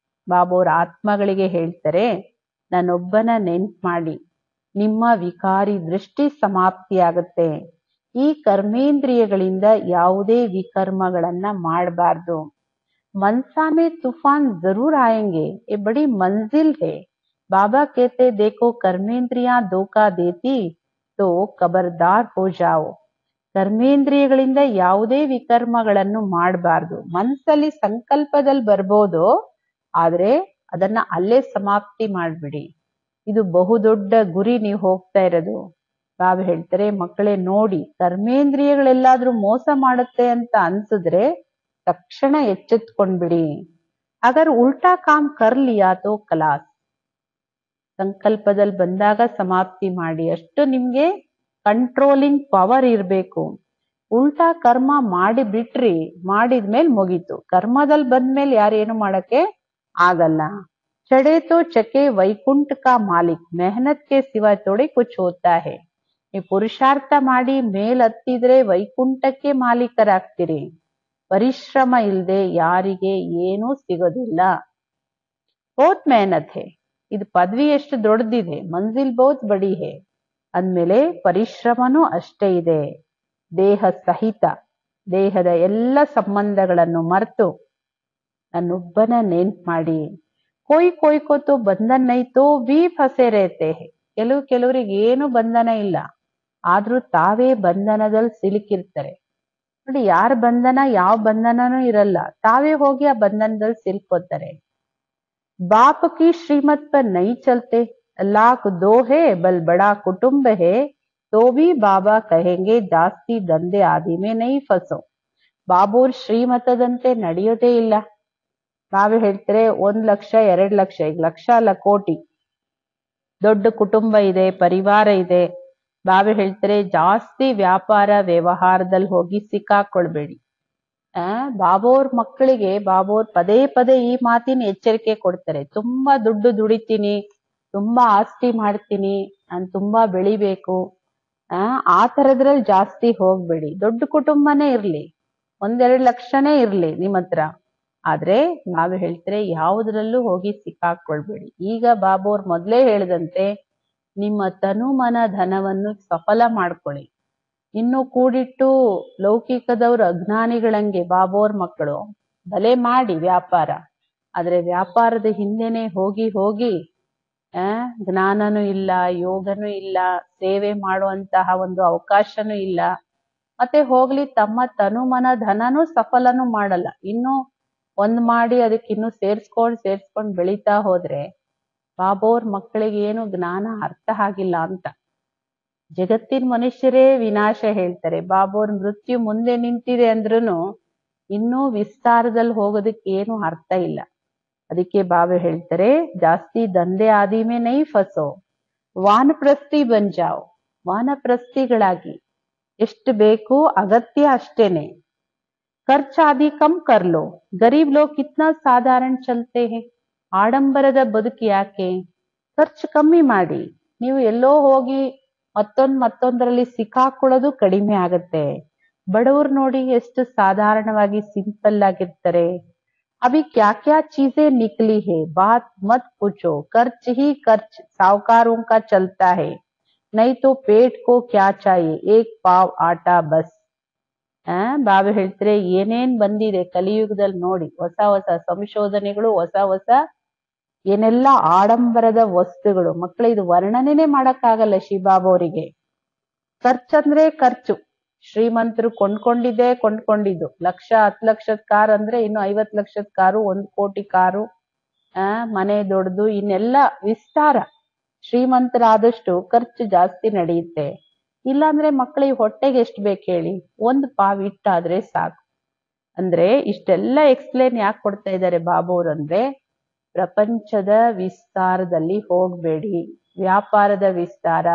ಬಾಬೋರ್ ಆತ್ಮಗಳಿಗೆ ಹೇಳ್ತಾರೆ, ನನ್ನೊಬ್ಬನ ನೆನ್ಪು ಮಾಡಿ. ನಿಮ್ಮ ವಿಕಾರಿ ದೃಷ್ಟಿ ಸಮಾಪ್ತಿಯಾಗುತ್ತೆ. ಈ ಕರ್ಮೇಂದ್ರಿಯಗಳಿಂದ ಯಾವುದೇ ವಿಕರ್ಮಗಳನ್ನ ಮಾಡಬಾರ್ದು. मनसा में तूफान जरूर आएंगे, ये बड़ी मंजिल है. बाबा कहते देखो कर्मेंद्रियां धोखा देती तो खबरदार हो जाओ. ಕರ್ಮೇಂದ್ರಿಯಗಳಿಂದ ಯಾವುದೇ ವಿಕರ್ಮಗಳನ್ನು ಮಾಡಬಾರ್ದು. ಮನಸ್ಸಲ್ಲಿ ಸಂಕಲ್ಪದಲ್ಲಿ ಬರ್ಬೋದು, ಆದ್ರೆ ಅದನ್ನ ಅಲ್ಲೇ ಸಮಾಪ್ತಿ ಮಾಡ್ಬಿಡಿ. ಇದು ಬಹುದೊಡ್ಡ ಗುರಿ ನೀವು ಹೋಗ್ತಾ ಇರೋದು. ಬಾಬಾ ಹೇಳ್ತಾರೆ, ಮಕ್ಕಳೇ ನೋಡಿ, ಕರ್ಮೇಂದ್ರಿಯಗಳೆಲ್ಲಾದ್ರೂ ಮೋಸ ಮಾಡುತ್ತೆ ಅಂತ ಅನ್ಸಿದ್ರೆ ತಕ್ಷಣ ಎಚ್ಚೆತ್ಕೊಂಡ್ಬಿಡಿ. ಅಗರ್ ಉಲ್ಟಾ ಕಾಮ್ ಕರ್ ಲಿಯಾ ತೋ ಕಲಾಸ್. ಸಂಕಲ್ಪದಲ್ಲಿ ಬಂದಾಗ ಸಮಾಪ್ತಿ ಮಾಡಿ. ಅಷ್ಟು ನಿಮ್ಗೆ ಕಂಟ್ರೋಲಿಂಗ್ ಪವರ್ ಇರ್ಬೇಕು. ಉಲ್ಟಾ ಕರ್ಮ ಮಾಡಿ ಬಿಟ್ರಿ, ಮಾಡಿದ್ಮೇಲೆ ಮುಗೀತು. ಕರ್ಮದಲ್ಲಿ ಬಂದ್ಮೇಲೆ ಯಾರೇನು ಮಾಡಕ್ಕೆ ಆಗಲ್ಲ. ಚಡೆ ತೋ ಚಕೆ ವೈಕುಂಠ ಕಾ ಮಾಲಿಕ್, ಮೆಹನತ್ ಕೆ ಸಿವಾ ಥೋಡಿ ಕುಚ್ ಹೋತಾ ಹೈ. ನೀವು ಪುರುಷಾರ್ಥ ಮಾಡಿ ಮೇಲ್ ಹತ್ತಿದ್ರೆ ವೈಕುಂಠಕ್ಕೆ ಮಾಲೀಕರಾಗ್ತೀರಿ. ಪರಿಶ್ರಮ ಇಲ್ಲದೆ ಯಾರಿಗೆ ಏನೂ ಸಿಗೋದಿಲ್ಲ. ಬಹುತ್ ಮೆಹನತ್ ಹೇ. ಇದು ಪದವಿ ಎಷ್ಟು ದೊಡ್ಡದಿದೆ, ಮಂಜಿಲ್ ಬಹುತ್ ಬಡಿ ಹೇ ಅಂದ್ಮೇಲೆ ಪರಿಶ್ರಮನೂ ಅಷ್ಟೇ ಇದೆ. ದೇಹ ಸಹಿತ, ದೇಹದ ಎಲ್ಲ ಸಂಬಂಧಗಳನ್ನು ಮರೆತು ನನ್ನೊಬ್ಬನ ನೆನ್ಪು ಮಾಡಿ. ಕೊಯ್ ಕೊತ್ತು ಬಂಧನ ನೈತೋ ವಿ ಫಸೆ ರೇತೆ ಹೇ. ಕೆಲವರಿಗೆ ಏನು ಬಂಧನ ಇಲ್ಲ, ಆದ್ರೂ ತಾವೇ ಬಂಧನದಲ್ಲಿ ಸಿಲುಕಿರ್ತಾರೆ. ನೋಡಿ, ಯಾರ ಬಂಧನ ಯಾವ ಬಂಧನನೂ ಇರಲ್ಲ, ತಾವೇ ಹೋಗಿ ಆ ಬಂಧನದಲ್ಲಿ ಸಿಲ್ಕೋತಾರೆ. ಬಾಪ್ ಕಿ ಶ್ರೀಮತ್ ಪರ್ ನೈ ಚಲ್ತೆ, ಲಾಖ್ ದೋ ಹೇ ಬಲ್ ಬಡಾ ಕುಟುಂಬ ಹೇ ತೋ ಭಿ ಬಾಬಾ ಕಹೆಂಗೆ ಜಾಸ್ತಿ ದಂಧೆ ಆದಿ ಮೇ ನೈ ಫಸೋ. ಬಾಬೋರ್ ಶ್ರೀಮತದಂತೆ ನಡೆಯೋದೇ ಇಲ್ಲ. ಬಾಬಾ ಹೇಳ್ತಾರೆ, 1 ಲಕ್ಷ 2 ಲಕ್ಷ, ಈಗ ಲಕ್ಷ ಅಲ್ಲ ಕೋಟಿ, ದೊಡ್ಡ ಕುಟುಂಬ ಇದೆ, ಪರಿವಾರ ಇದೆ. ಬಾಬಾ ಹೇಳ್ತಾರೆ, ಜಾಸ್ತಿ ವ್ಯಾಪಾರ ವ್ಯವಹಾರದಲ್ಲಿ ಹೋಗಿ ಸಿಕ್ಕಾಕೊಳ್ಬೇಡಿ. ಬಾಬೋರ್ ಮಕ್ಕಳಿಗೆ ಬಾಬೋರ್ ಪದೇ ಪದೇ ಈ ಮಾತಿನ ಎಚ್ಚರಿಕೆ ಕೊಡ್ತಾರೆ. ತುಂಬಾ ದುಡ್ಡು ದುಡಿತೀನಿ, ತುಂಬಾ ಆಸ್ತಿ ಮಾಡ್ತೀನಿ, ನಾನು ತುಂಬಾ ಬೆಳಿಬೇಕು, ಆ ತರದ್ರಲ್ಲಿ ಜಾಸ್ತಿ ಹೋಗ್ಬೇಡಿ. ದೊಡ್ಡ ಕುಟುಂಬನೇ ಇರ್ಲಿ, 1-2 ಲಕ್ಷನೇ ಇರ್ಲಿ ನಿಮ್ಮ ಹತ್ರ, ಆದ್ರೆ ಬಾಬಾ ಹೇಳ್ತಾರೆ ಯಾವುದ್ರಲ್ಲೂ ಹೋಗಿ ಸಿಕ್ಕಾಕೊಳ್ಬೇಡಿ. ಈಗ ಬಾಬೋರ್ ಮೊದ್ಲೇ ಹೇಳಿದಂತೆ ನಿಮ್ಮ ತನು ಮನ ಧನವನ್ನು ಸಫಲ ಮಾಡ್ಕೊಳ್ಳಿ. ಇನ್ನು ಕೂಡಿಟ್ಟು ಲೌಕಿಕದವ್ರು ಅಜ್ಞಾನಿಗಳಂಗೆ ಬಾಬೋರ್ ಮಕ್ಕಳು ಭಲೆ ಮಾಡಿ ವ್ಯಾಪಾರ, ಆದ್ರೆ ವ್ಯಾಪಾರದ ಹಿಂದೆನೆ ಹೋಗಿ ಹೋಗಿ ಜ್ಞಾನನೂ ಇಲ್ಲ, ಯೋಗನೂ ಇಲ್ಲ, ಸೇವೆ ಮಾಡುವಂತಹ ಒಂದು ಅವಕಾಶನೂ ಇಲ್ಲ. ಮತ್ತೆ ಹೋಗ್ಲಿ ತಮ್ಮ ತನು ಮನ ಧನನೂ ಸಫಲನೂ ಮಾಡಲ್ಲ. ಇನ್ನು ಒಂದ್ ಮಾಡಿ ಅದಕ್ಕೆ ಇನ್ನು ಸೇರ್ಸ್ಕೊಂಡ್ ಬೆಳೀತಾ ಹೋದ್ರೆ ಬಾಬೋರ್ ಮಕ್ಕಳಿಗೆ ಏನು ಜ್ಞಾನ ಅರ್ಥ ಆಗಿಲ್ಲ ಅಂತ. ಜಗತ್ತಿನ ಮನುಷ್ಯರೇ ವಿನಾಶ ಹೇಳ್ತಾರೆ. ಬಾಬೋರ್ ಮೃತ್ಯು ಮುಂದೆ ನಿಂತಿದೆ ಅಂದ್ರೂ ಇನ್ನೂ ವಿಸ್ತಾರದಲ್ಲಿ ಹೋಗೋದಕ್ಕೆ ಏನು ಅರ್ಥ ಇಲ್ಲ. ಅದಕ್ಕೆ ಬಾಬಾ ಹೇಳ್ತಾರೆ, ಜಾಸ್ತಿ ದಂಧೆ ಆದಿಮೇ ನೈ ಫಸೋ, ವಾನಪ್ರಸ್ಥಿ ಬಂಜಾವ್. ವಾನಪ್ರಸ್ಥಿಗಳಾಗಿ ಎಷ್ಟು ಬೇಕು ಅಗತ್ಯ ಅಷ್ಟೇನೆ. ಖರ್ಚ್ ಆದಿ ಕಮ್ ಕರ್ಲೋ, ಗರೀಬ್ ಲೋಗ್ ಕಿತ್ನಾ ಸಾಧಾರಣ ಚಲ್ತೆ ಹೇ. ಆಡಂಬರದ ಬದುಕು ಯಾಕೆ, ಖರ್ಚು ಕಮ್ಮಿ ಮಾಡಿ. ನೀವು ಎಲ್ಲೋ ಹೋಗಿ ಮತ್ತೊಂದರಲ್ಲಿ ಸಿಕ್ಕಾಕೊಳ್ಳೋದು ಕಡಿಮೆ ಆಗತ್ತೆ. ಬಡವರು ನೋಡಿ ಎಷ್ಟು ಸಾಧಾರಣವಾಗಿ ಸಿಂಪಲ್ ಆಗಿರ್ತಾರೆ. ಅಭಿ ಕ್ಯಾ ಕ್ಯಾ ಚೀಜೆ ನಿಕ್ಲಿ ಹೇ, ಬಾತ್ ಮತ್ ಪೂಛೋ, ಖರ್ಚ್ ಹಿ ಖರ್ಚ್ ಸಾಹುಕಾರೋं का चलता है, नहीं तो पेट को क्या चाहिए, एक पाव आटा बस. ಬಾಬಾ ಹೇಳ್ತಾರೆ, ಏನೇನ್ ಬಂದಿದೆ ಕಲಿಯುಗದಲ್ಲಿ ನೋಡಿ, ಹೊಸ ಹೊಸ ಸಂಶೋಧನೆಗಳು, ಹೊಸ ಏನೆಲ್ಲ ಆಡಂಬರದ ವಸ್ತುಗಳು. ಮಕ್ಕಳು ಇದು ವರ್ಣನೆನೇ ಮಾಡಕ್ಕಾಗಲ್ಲ ಶಿವಬಾಬಾ ಅವರಿಗೆ. ಖರ್ಚಂದ್ರೆ ಖರ್ಚು. ಶ್ರೀಮಂತರು ಕೊಂಡ್ಕೊಂಡಿದ್ದು 1,00,000 10 ಲಕ್ಷದ ಕಾರ್ ಅಂದ್ರೆ ಇನ್ನು 50 ಲಕ್ಷದ ಕಾರು, 1 ಕೋಟಿ ಕಾರು, ಮನೆ ದೊಡ್ಡದು, ಇನ್ನೆಲ್ಲ ವಿಸ್ತಾರ. ಶ್ರೀಮಂತರಾದಷ್ಟು ಖರ್ಚು ಜಾಸ್ತಿ ನಡೆಯುತ್ತೆ. ಇಲ್ಲಾಂದ್ರೆ ಮಕ್ಕಳಿಗೆ ಹೊಟ್ಟೆಗೆ ಎಷ್ಟು ಬೇಕು ಹೇಳಿ, 1 ಪಾವ್ ಇಟ್ಟಾದ್ರೆ ಸಾಕು. ಅಂದ್ರೆ ಇಷ್ಟೆಲ್ಲ ಎಕ್ಸ್ಪ್ಲೇನ್ ಯಾಕೆ ಕೊಡ್ತಾ ಇದ್ದಾರೆ ಬಾಬೋರ್ ಅಂದ್ರೆ, ಪ್ರಪಂಚದ ವಿಸ್ತಾರದಲ್ಲಿ ಹೋಗ್ಬೇಡಿ. ವ್ಯಾಪಾರದ ವಿಸ್ತಾರ,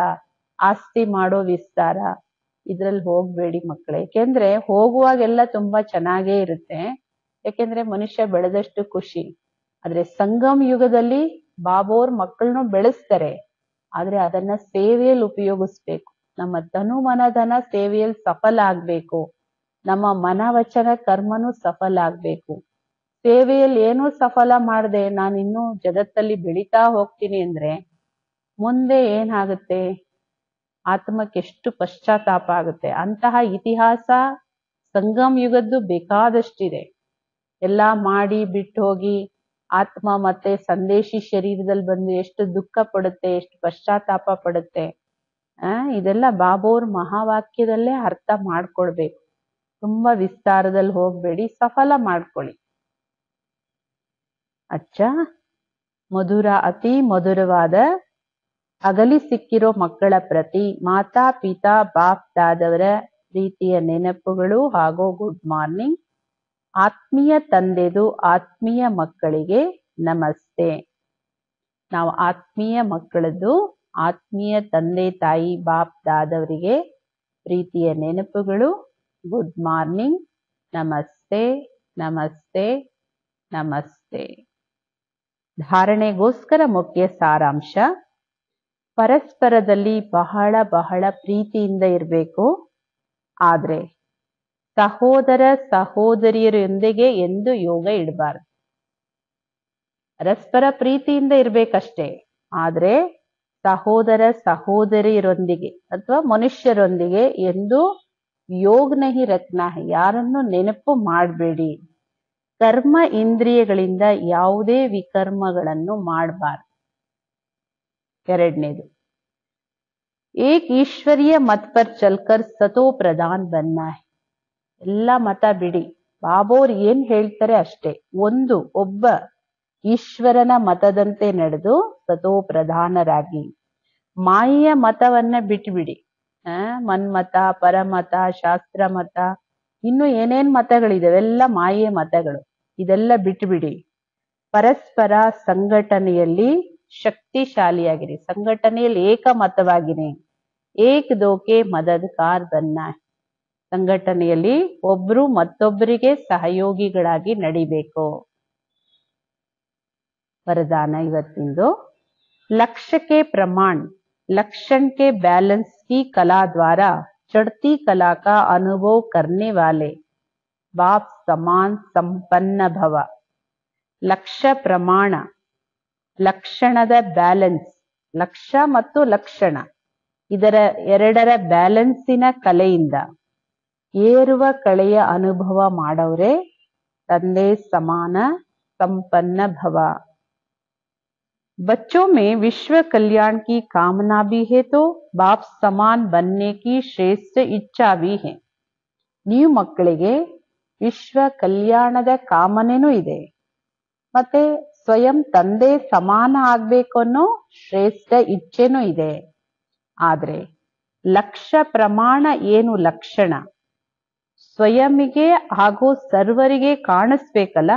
ಆಸ್ತಿ ಮಾಡೋ ವಿಸ್ತಾರ, ಇದ್ರಲ್ಲಿ ಹೋಗ್ಬೇಡಿ ಮಕ್ಕಳೇ. ಯಾಕೆಂದ್ರೆ ಹೋಗುವಾಗೆಲ್ಲ ತುಂಬಾ ಚೆನ್ನಾಗೇ ಇರುತ್ತೆ, ಯಾಕೆಂದ್ರೆ ಮನುಷ್ಯ ಬೆಳೆದಷ್ಟು ಖುಷಿ. ಆದ್ರೆ ಸಂಗಮ್ ಯುಗದಲ್ಲಿ ಬಾಬೋರ್ ಮಕ್ಕಳನ್ನು ಬೆಳೆಸ್ತಾರೆ, ಆದ್ರೆ ಅದನ್ನ ಸೇವೆಯಲ್ಲಿ ಉಪಯೋಗಿಸ್ಬೇಕು. ನಮ್ಮ ತನು ಮನಧನ ಸೇವೆಯಲ್ಲಿ ಸಫಲ ಆಗ್ಬೇಕು, ನಮ್ಮ ಮನವಚನ ಕರ್ಮನೂ ಸಫಲ ಆಗ್ಬೇಕು. ಸೇವೆಯಲ್ಲಿ ಏನೂ ಸಫಲ ಮಾಡದೆ ನಾನು ಇನ್ನೂ ಜಗತ್ತಲ್ಲಿ ಬೆಳೀತಾ ಹೋಗ್ತೀನಿ ಅಂದ್ರೆ ಮುಂದೆ ಏನಾಗುತ್ತೆ? ಆತ್ಮಕ್ಕೆ ಎಷ್ಟು ಪಶ್ಚಾತ್ತಾಪ ಆಗುತ್ತೆ. ಅಂತಹ ಇತಿಹಾಸ ಸಂಗಮ್ ಯುಗದ್ದು ಬೇಕಾದಷ್ಟಿದೆ. ಎಲ್ಲ ಮಾಡಿ ಬಿಟ್ಟು ಹೋಗಿ ಆತ್ಮ ಮತ್ತೆ ಸಂದೇಶಿ ಶರೀರದಲ್ಲಿ ಬಂದು ಎಷ್ಟು ದುಃಖ ಪಡುತ್ತೆ, ಎಷ್ಟು ಪಶ್ಚಾತ್ತಾಪ ಪಡುತ್ತೆ. ಇದೆಲ್ಲ ಬಾಬೋರ್ ಮಹಾವಾಕ್ಯದಲ್ಲೇ ಅರ್ಥ ಮಾಡ್ಕೊಳ್ಬೇಕು. ತುಂಬಾ ವಿಸ್ತಾರದಲ್ಲಿ ಹೋಗ್ಬೇಡಿ, ಸಫಲ ಮಾಡ್ಕೊಳ್ಳಿ. ಮಧುರ, ಅತಿ ಮಧುರವಾದ ಅಗಲಿ ಸಿಕ್ಕಿರೋ ಮಕ್ಕಳ ಪ್ರತಿ ಮಾತಾ ಪಿತಾ ಬಾಪ್ ದಾದವರ ಪ್ರೀತಿಯ ನೆನಪುಗಳು ಹಾಗೂ ಗುಡ್ ಮಾರ್ನಿಂಗ್. ಆತ್ಮೀಯ ತಂದೆದು ಆತ್ಮೀಯ ಮಕ್ಕಳಿಗೆ ನಮಸ್ತೆ. ನಾವು ಆತ್ಮೀಯ ಮಕ್ಕಳದ್ದು ಆತ್ಮೀಯ ತಂದೆ ತಾಯಿ ಬಾಪ್ ದಾದವರಿಗೆ ಪ್ರೀತಿಯ ನೆನಪುಗಳು, ಗುಡ್ ಮಾರ್ನಿಂಗ್, ನಮಸ್ತೆ ನಮಸ್ತೆ ನಮಸ್ತೆ. ಧಾರಣೆಗೋಸ್ಕರ ಮುಖ್ಯ ಸಾರಾಂಶ: ಪರಸ್ಪರದಲ್ಲಿ ಬಹಳ ಬಹಳ ಪ್ರೀತಿಯಿಂದ ಇರಬೇಕು. ಆದ್ರೆ ಸಹೋದರ ಸಹೋದರಿಯರೊಂದಿಗೆ ಎಂದು ಯೋಗ ಇಡಬಾರ್ದು. ಪರಸ್ಪರ ಪ್ರೀತಿಯಿಂದ ಇರ್ಬೇಕಷ್ಟೇ, ಆದ್ರೆ ಸಹೋದರ ಸಹೋದರಿಯರೊಂದಿಗೆ ಅಥವಾ ಮನುಷ್ಯರೊಂದಿಗೆ ಎಂದು ಯೋಗ ನಹಿ ರಖ್ನಾ ಹೈ, ಯಾರನ್ನು ನೆನಪು ಮಾಡಬೇಡಿ. ಕರ್ಮ ಇಂದ್ರಿಯಗಳಿಂದ ಯಾವುದೇ ವಿಕರ್ಮಗಳನ್ನು ಮಾಡಬಾರ್ದು. ಎರಡನೇದು, ಏಕ್ ಈಶ್ವರೀಯ ಮತ್ ಪರ್ ಚಲ್ಕರ್ ಸತೋ ಪ್ರಧಾನ್ ಬನ್ನ ಹೈ. ಎಲ್ಲ ಮತ ಬಿಡಿ, ಬಾಬೋರ್ ಏನ್ ಹೇಳ್ತಾರೆ ಅಷ್ಟೇ. ಒಬ್ಬ ಈಶ್ವರನ ಮತದಂತೆ ನಡೆದು ಸತೋ ಪ್ರಧಾನರಾಗಿ. ಮಾಯೆಯ ಮತವನ್ನ ಬಿಟ್ಟುಬಿಡಿ. ಮನ್ಮತ, ಪರಮತ, ಶಾಸ್ತ್ರ ಮತ, ಇನ್ನು ಏನೇನ್ ಮತಗಳಿದಾವೆ ಎಲ್ಲ ಮಾಯೆಯ ಮತಗಳು. ಇದೆಲ್ಲ ಬಿಟ್ಟುಬಿಡಿ. ಪರಸ್ಪರ ಸಂಘಟನೆಯಲ್ಲಿ ಶಕ್ತಿಶಾಲಿಯಾಗಿರಿ. ಸಂಘಟನೆಯಲ್ಲಿ ಏಕಮತವಾಗಿರಿ. ಏಕ್ ದೋಕೆ ಮದದ್ಗಾರ್ ಬನ್ನ. ಸಂಘಟನೆಯಲ್ಲಿ ಒಬ್ರು ಮತ್ತೊಬ್ಬರಿಗೆ ಸಹಯೋಗಿಗಳಾಗಿ ನಡಿಬೇಕು. ವರದಾನ ಇವತ್ತಿಂದು: लक्ष्य के प्रमाण लक्षण के बैलेंस की कला द्वारा चढ़ती कला का अनुभव करने वाले बाप समान संपन्न भव. ಲಕ್ಷ್ಯ ಪ್ರಮಾಣ, ಲಕ್ಷಣದ ಬ್ಯಾಲೆನ್ಸ್, ಲಕ್ಷ್ಯ ಮತ್ತು ಲಕ್ಷಣ ಇದರ ಎರಡರ ಬ್ಯಾಲೆನ್ಸಿನ ಕಲೆಯಿಂದ ಏರುವ ಕಳೆಯ ಅನುಭವ ಮಾಡವ್ರೆ ತಂದೆ ಸಮಾನ ಸಂಪನ್ನ ಭವ. बच्चों में विश्व कल्याण की कामना भी है तो बाप समान बनने की श्रेष्ठ इच्छा भी है. ನೀವು ಮಕ್ಕಳಿಗೆ ವಿಶ್ವ ಕಲ್ಯಾಣದ ಕಾಮನೆನೂ ಇದೆ, ಮತ್ತೆ ಸ್ವಯಂ ತಂದೆ ಸಮಾನ ಆಗ್ಬೇಕು ಅನ್ನೋ ಶ್ರೇಷ್ಠ ಇಚ್ಛೆನೂ ಇದೆ. ಆದ್ರೆ ಲಕ್ಷ್ಯ ಪ್ರಮಾಣ ಏನು? ಲಕ್ಷಣ ಸ್ವಯಂಗೆ ಹಾಗೂ ಸರ್ವರಿಗೆ ಕಾಣಿಸ್ಬೇಕಲ್ಲ.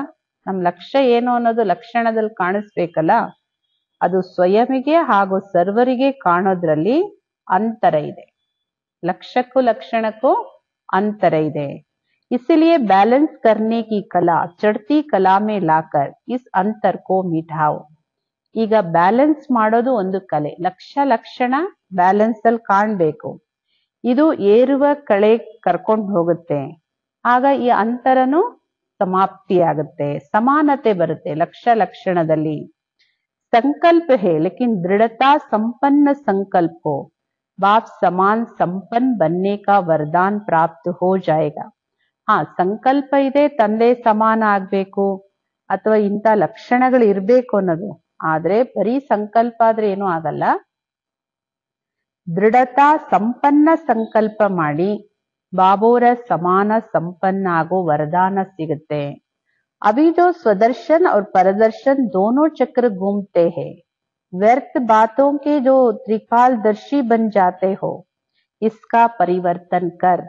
ನಮ್ ಲಕ್ಷ್ಯ ಏನು ಅನ್ನೋದು ಲಕ್ಷಣದಲ್ಲಿ ಕಾಣಿಸ್ಬೇಕಲ್ಲ. ಅದು ಸ್ವಯಂಗೆ ಹಾಗೂ ಸರ್ವರಿಗೆ ಕಾಣೋದ್ರಲ್ಲಿ ಅಂತರ ಇದೆ. ಲಕ್ಷ್ಯಕ್ಕೂ ಲಕ್ಷಣಕ್ಕೂ ಅಂತರ ಇದೆ. इसलिए बैलेंस करने की कला चढ़ती कला में लाकर इस अंतर को मिटाओ. ಈಗ ಬ್ಯಾಲೆನ್ಸ್ ಮಾಡೋದು ಒಂದು ಕಲೆ. ಲಕ್ಷ್ಯ ಲಕ್ಷಣ ಬ್ಯಾಲೆನ್ಸ್ ಅಲ್ಲಿ ಕಾಣ್ಬೇಕು. ಇದು ಏರುವ ಕಳೆ ಕರ್ಕೊಂಡು ಹೋಗುತ್ತೆ. ಆಗ ಈ ಅಂತರನು ಸಮಾಪ್ತಿ ಆಗುತ್ತೆ, ಸಮಾನತೆ ಬರುತ್ತೆ ಲಕ್ಷ್ಯ ಲಕ್ಷಣದಲ್ಲಿ. संकल्प है लेकिन दृढ़ता संपन्न संकल्प को बाप समान संपन्न बनने का वरदान प्राप्त हो जाएगा. ಸಂಕಲ್ಪ ಇದೆ, ತಂದೆ ಸಮಾನ ಆಗ್ಬೇಕು ಅಥವಾ ಇಂಥ ಲಕ್ಷಣಗಳು ಇರ್ಬೇಕು ಅನ್ನೋದು. ಆದ್ರೆ ಬರೀ ಸಂಕಲ್ಪ ಆದ್ರೆ ಏನೂ ಆಗಲ್ಲ. ದೃಢತಾ ಸಂಪನ್ನ ಸಂಕಲ್ಪ ಮಾಡಿ ಬಾಬೋರ ಸಮಾನ ಸಂಪನ್ನ ಆಗೋ ವರದಾನ ಸಿಗುತ್ತೆ. अभी जो स्वदर्शन और परदर्शन दोनों चक्र घूमते हैं, व्यर्थ बातों के जो त्रिकालदर्शी बन जाते हो, इसका परिवर्तन कर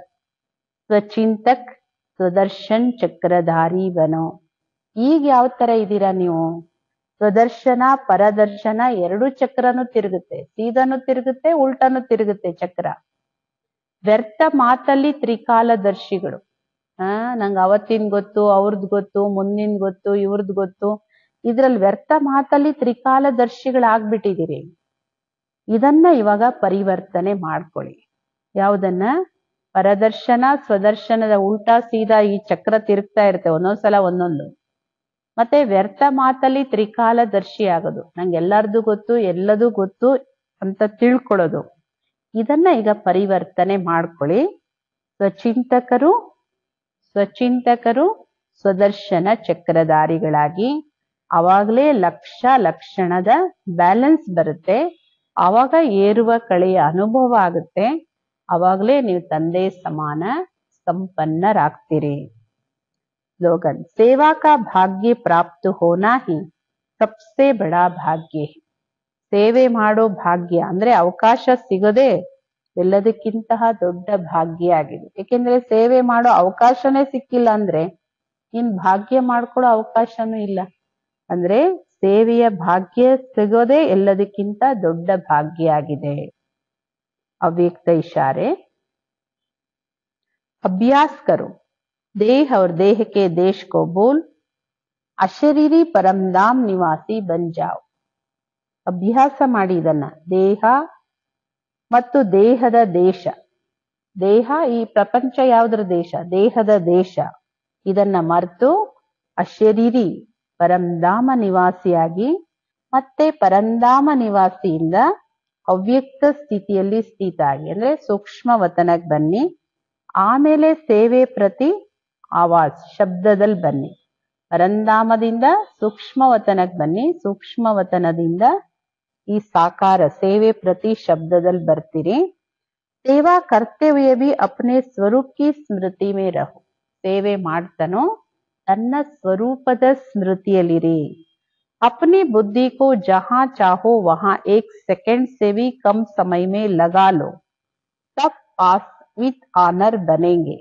स्वचिंतक स्वदर्शन चक्रधारी बनो. ಈಗ ಯಾವ ತರ ಇದ್ದೀರಾ ನೀವು? ಸ್ವದರ್ಶನ ಪರದರ್ಶನ ಎರಡು ಚಕ್ರನು ತಿರುಗುತ್ತೆ, ಸೀದನು ತಿರುಗುತ್ತೆ, ಉಲ್ಟನು ತಿರುಗುತ್ತೆ ಚಕ್ರ. ವ್ಯರ್ಥ ಮಾತಲ್ಲಿ ತ್ರಿಕಾಲದರ್ಶಿಗಳು. ನಂಗೆ ಅವತ್ತಿನ ಗೊತ್ತು, ಅವ್ರದ್ ಗೊತ್ತು, ಮುಂದಿನ ಗೊತ್ತು, ಇವ್ರದ್ ಗೊತ್ತು. ಇದ್ರಲ್ಲಿ ವ್ಯರ್ಥ ಮಾತಲ್ಲಿ ತ್ರಿಕಾಲದರ್ಶಿಗಳಾಗ್ಬಿಟ್ಟಿದ್ದೀರಿ. ಇದನ್ನ ಇವಾಗ ಪರಿವರ್ತನೆ ಮಾಡ್ಕೊಳ್ಳಿ. ಯಾವುದನ್ನ? ಪರದರ್ಶನ ಸ್ವದರ್ಶನದ ಉಲ್ಟಾ ಸೀದಾ ಈ ಚಕ್ರ ತಿರುಗ್ತಾ ಇರುತ್ತೆ ಒಂದೊಂದ್ಸಲ ಒಂದೊಂದು. ಮತ್ತೆ ವ್ಯರ್ಥ ಮಾತಲ್ಲಿ ತ್ರಿಕಾಲದರ್ಶಿ ಆಗೋದು, ನಂಗೆ ಎಲ್ಲರದು ಗೊತ್ತು ಎಲ್ಲದೂ ಗೊತ್ತು ಅಂತ ತಿಳ್ಕೊಳ್ಳೋದು. ಇದನ್ನ ಈಗ ಪರಿವರ್ತನೆ ಮಾಡ್ಕೊಳ್ಳಿ. ಸ್ವಚಿಂತಕರು ಸ್ವದರ್ಶನ ಚಕ್ರಧಾರಿಗಳಾಗಿ, ಅವಾಗಲೇ ಲಕ್ಷಣದ ಬ್ಯಾಲೆನ್ಸ್ ಬರುತ್ತೆ. ಆವಾಗ ಏರುವ ಕಳೆಯ ಅನುಭವ ಆಗುತ್ತೆ. ಅವಾಗಲೇ ನೀವು ತಂದೆ ಸಮಾನ ಸಂಪನ್ನರಾಗ್ತೀರಿ. ಸ್ಲೋಗನ್, ಸೇವಾ ಕಾ ಭಾಗ್ಯ ಪ್ರಾಪ್ತ ಹೋನಾ ಹಿ ಸಬ್ಸೆ ಬಡಾ ಭಾಗ್ಯ. ಸೇವೆ ಮಾಡೋ ಭಾಗ್ಯ ಅಂದ್ರೆ ಅವಕಾಶ ಸಿಗದೆ ಎಲ್ಲದಕ್ಕಿಂತಹ ದೊಡ್ಡ ಭಾಗ್ಯ ಆಗಿದೆ. ಏಕೆಂದ್ರೆ ಸೇವೆ ಮಾಡೋ ಅವಕಾಶನೇ ಸಿಕ್ಕಿಲ್ಲ ಅಂದ್ರೆ ಇನ್ ಭಾಗ್ಯ ಮಾಡ್ಕೊಳ್ಳೋ ಅವಕಾಶನೂ ಇಲ್ಲ. ಅಂದ್ರೆ ಸೇವೆಯ ಭಾಗ್ಯ ಸಿಗೋದೇ ಎಲ್ಲದಕ್ಕಿಂತ ದೊಡ್ಡ ಭಾಗ್ಯ ಆಗಿದೆ. ಅವ್ಯಕ್ತ ಇಶಾರೆ, अभ्यास करो, देह और देह के देश को बोल, ಅಶರೀರಿ ಪರಂಧಾಮ್ ನಿವಾಸಿ ಬನ್ ಜಾವ್. ಅಭ್ಯಾಸ ಮಾಡಿ ಇದನ್ನ. ದೇಹ ಮತ್ತು ದೇಹದ ದೇಶ, ದೇಹ ಈ ಪ್ರಪಂಚ ಯಾವುದರ ದೇಶ? ದೇಹದ ದೇಶ. ಇದನ್ನ ಮರೆತು ಅಶರೀರಿ ಪರಂಧಾಮ ನಿವಾಸಿಯಾಗಿ, ಮತ್ತೆ ಪರಂಧಾಮ ನಿವಾಸಿಯಿಂದ ಅವ್ಯಕ್ತ ಸ್ಥಿತಿಯಲ್ಲಿ ಸ್ಥಿತ ಆಗಿ ಅಂದ್ರೆ ಸೂಕ್ಷ್ಮ ವತನಕ್ಕೆ ಬನ್ನಿ. ಆಮೇಲೆ ಸೇವೆ ಪ್ರತಿ ಆವಾಜ್ ಶಬ್ದದಲ್ಲಿ ಬನ್ನಿ. ಪರಂಧಾಮದಿಂದ ಸೂಕ್ಷ್ಮ ವತನಕ್ಕೆ ಬನ್ನಿ. ಸೂಕ್ಷ್ಮ ವತನದಿಂದ ಈ ಸಾಕಾರ ಸೇವೆ ಪ್ರತಿ ಶಬ್ದದಲ್ಲಿ ಬರ್ತೀರಿ. ಸೇವಾ ಕರ್ತೆ ಹುಯೇ ಭಿ ಅಪ್ನೆ ಸ್ವರೂಪ್ ಕಿ ಸ್ಮೃತಿ ಮೇ ರಹೋ. ಸೇವೆ ಮಾಡ್ತಾನೋ ತನ್ನ ಸ್ವರೂಪದ ಸ್ಮೃತಿಯಲ್ಲಿರಿ. अपनी बुद्धि को जहां चाहो वहां 1 सेकंड से भी कम समय में लगा लो, तब पास ವಿತ್ ಆನರ್ ಬನೆಂಗೆ.